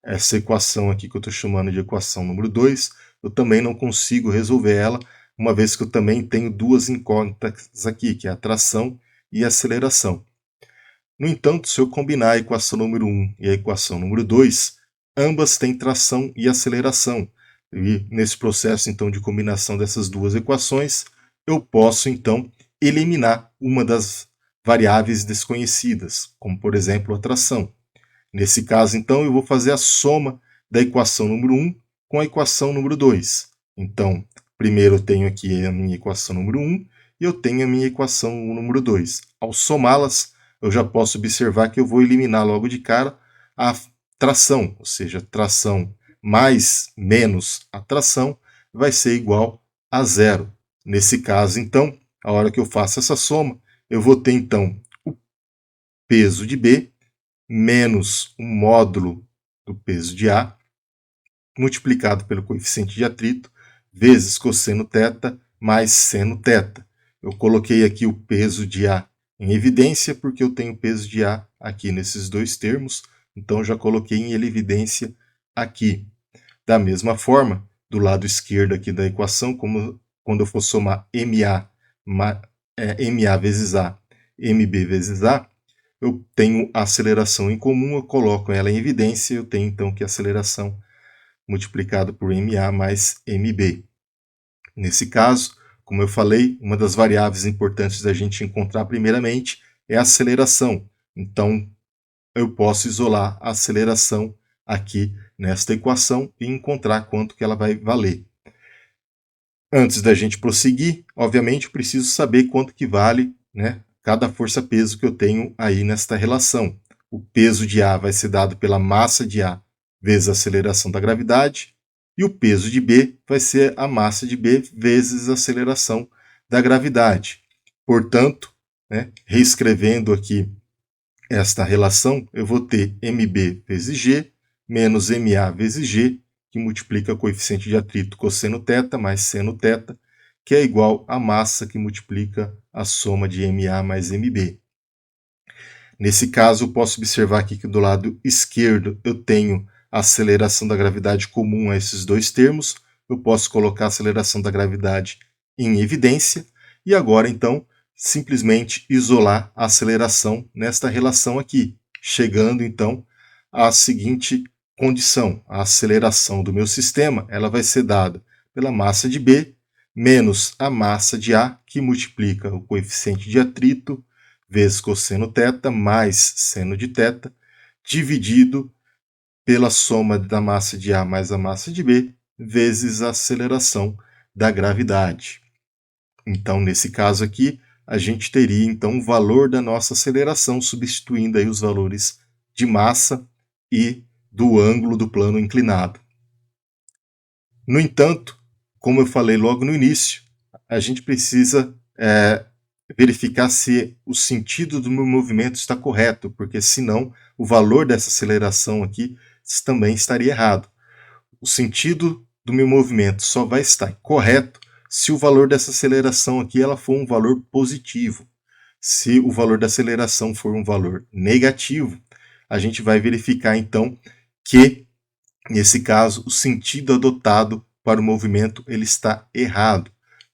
Essa equação aqui que eu estou chamando de equação número 2, eu também não consigo resolver ela, uma vez que eu também tenho duas incógnitas aqui, que é a tração e a aceleração. No entanto, se eu combinar a equação número 1 e a equação número 2, ambas têm tração e aceleração. E nesse processo, então, de combinação dessas duas equações, eu posso, então, eliminar uma das variáveis desconhecidas, como, por exemplo, a tração. Nesse caso, então, eu vou fazer a soma da equação número 1 com a equação número 2. Então, primeiro eu tenho aqui a minha equação número 1 e eu tenho a minha equação número 2. Ao somá-las, eu já posso observar que eu vou eliminar logo de cara a tração, ou seja, tração mais menos a tração vai ser igual a zero. Nesse caso, então, a hora que eu faço essa soma, eu vou ter, então, o peso de B menos o módulo do peso de A, multiplicado pelo coeficiente de atrito, vezes cosseno θ mais seno θ. Eu coloquei aqui o peso de A em evidência, porque eu tenho o peso de A aqui nesses dois termos, então já coloquei em evidência aqui. Da mesma forma, do lado esquerdo aqui da equação, como quando eu for somar MA MA vezes A, MB vezes A, eu tenho a aceleração em comum, eu coloco ela em evidência, eu tenho então que a aceleração multiplicado por MA mais MB. Nesse caso, como eu falei, uma das variáveis importantes da gente encontrar primeiramente é a aceleração. Então, eu posso isolar a aceleração aqui nesta equação e encontrar quanto que ela vai valer. Antes da gente prosseguir, obviamente, eu preciso saber quanto que vale, né, cada força-peso que eu tenho aí nesta relação. O peso de A vai ser dado pela massa de A vezes a aceleração da gravidade, e o peso de B vai ser a massa de B vezes a aceleração da gravidade. Portanto, né, reescrevendo aqui esta relação, eu vou ter MB vezes G menos MA vezes G, que multiplica o coeficiente de atrito cosseno θ mais seno θ, que é igual à massa que multiplica a soma de MA mais MB. Nesse caso, eu posso observar aqui que do lado esquerdo eu tenho a aceleração da gravidade comum a esses dois termos. Eu posso colocar a aceleração da gravidade em evidência e agora, então, simplesmente isolar a aceleração nesta relação aqui, chegando, então, à seguinte condição. A aceleração do meu sistema ela vai ser dada pela massa de B menos a massa de A, que multiplica o coeficiente de atrito vezes cosseno θ mais seno de θ, dividido pela soma da massa de A mais a massa de B, vezes a aceleração da gravidade. Então, nesse caso aqui, a gente teria então o valor da nossa aceleração, substituindo aí os valores de massa e do ângulo do plano inclinado. No entanto, como eu falei logo no início, a gente precisa verificar se o sentido do meu movimento está correto, porque senão o valor dessa aceleração aqui também estaria errado. O sentido do meu movimento só vai estar correto se o valor dessa aceleração aqui ela for um valor positivo. Se o valor da aceleração for um valor negativo, a gente vai verificar então que, nesse caso, o sentido adotado para o movimento ele está errado.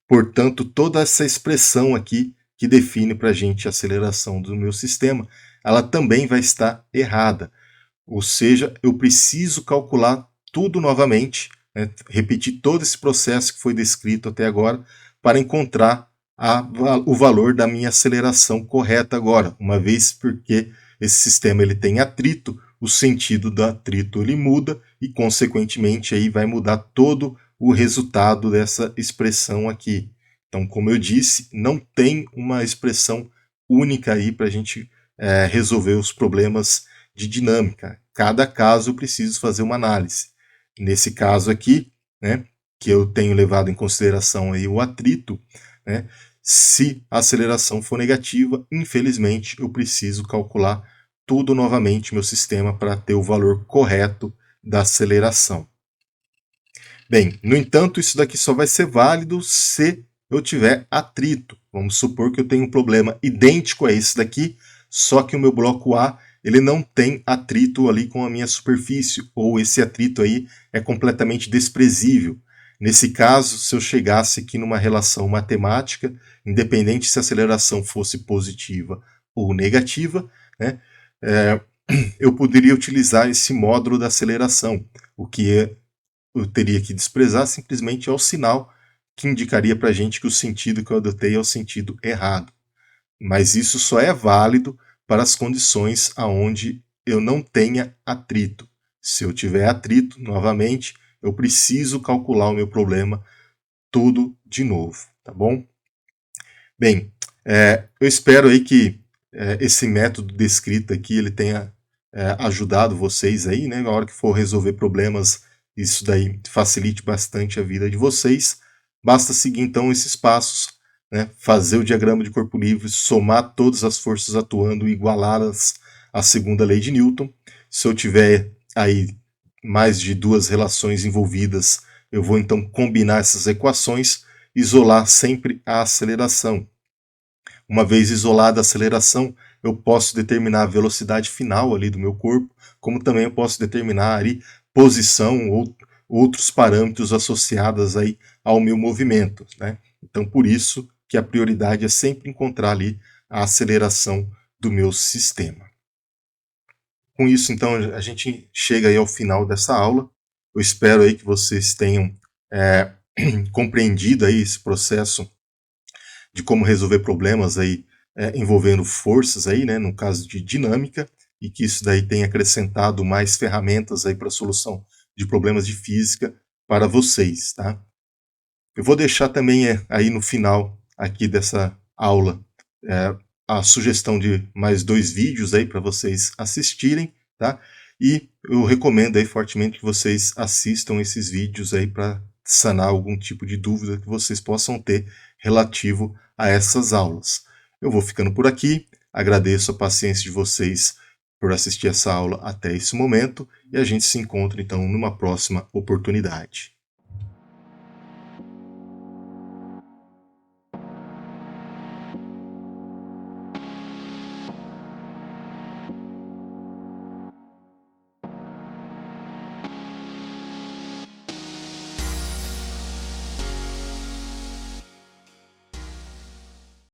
Portanto, toda essa expressão aqui que define para a gente a aceleração do meu sistema, ela também vai estar errada. Ou seja, eu preciso calcular tudo novamente, né, repetir todo esse processo que foi descrito até agora para encontrar o valor da minha aceleração correta agora, uma vez porque esse sistema ele tem atrito, o sentido do atrito ele muda e, consequentemente, aí vai mudar todo o resultado dessa expressão aqui. Então, como eu disse, não tem uma expressão única aí para a gente resolver os problemas de dinâmica. Cada caso eu preciso fazer uma análise. Nesse caso aqui, né, que eu tenho levado em consideração aí o atrito, né, se a aceleração for negativa, infelizmente eu preciso calcular tudo novamente meu sistema para ter o valor correto da aceleração. Bem, no entanto, isso daqui só vai ser válido se eu tiver atrito. Vamos supor que eu tenho um problema idêntico a esse daqui, só que o meu bloco A ele não tem atrito ali com a minha superfície, ou esse atrito aí é completamente desprezível. Nesse caso, se eu chegasse aqui numa relação matemática, independente se a aceleração fosse positiva ou negativa, né, eu poderia utilizar esse módulo da aceleração. O que eu teria que desprezar simplesmente é o sinal que indicaria para a gente que o sentido que eu adotei é o sentido errado. Mas isso só é válido para as condições aonde eu não tenha atrito. Se eu tiver atrito, novamente, eu preciso calcular o meu problema tudo de novo, tá bom? Bem, eu espero aí que esse método descrito aqui ele tenha ajudado vocês aí, né? Na hora que for resolver problemas, isso daí facilite bastante a vida de vocês. Basta seguir então esses passos, né? Fazer o diagrama de corpo livre, somar todas as forças atuando e igualá-las à segunda lei de Newton. Se eu tiver aí mais de duas relações envolvidas, eu vou então combinar essas equações, isolar sempre a aceleração. Uma vez isolada a aceleração, eu posso determinar a velocidade final ali do meu corpo, como também eu posso determinar ali posição ou outros parâmetros associados aí ao meu movimento, né? Então, por isso que a prioridade é sempre encontrar ali a aceleração do meu sistema. Com isso, então, a gente chega aí ao final dessa aula. Eu espero aí que vocês tenham compreendido aí esse processo de como resolver problemas aí envolvendo forças aí, né, no caso de dinâmica, e que isso daí tenha acrescentado mais ferramentas aí para a solução de problemas de física para vocês, tá? Eu vou deixar também aí no final aqui dessa aula a sugestão de mais 2 vídeos aí para vocês assistirem, tá? E eu recomendo aí fortemente que vocês assistam esses vídeos aí para sanar algum tipo de dúvida que vocês possam ter relativo a essas aulas. Eu vou ficando por aqui, agradeço a paciência de vocês por assistir essa aula até esse momento e a gente se encontra então numa próxima oportunidade.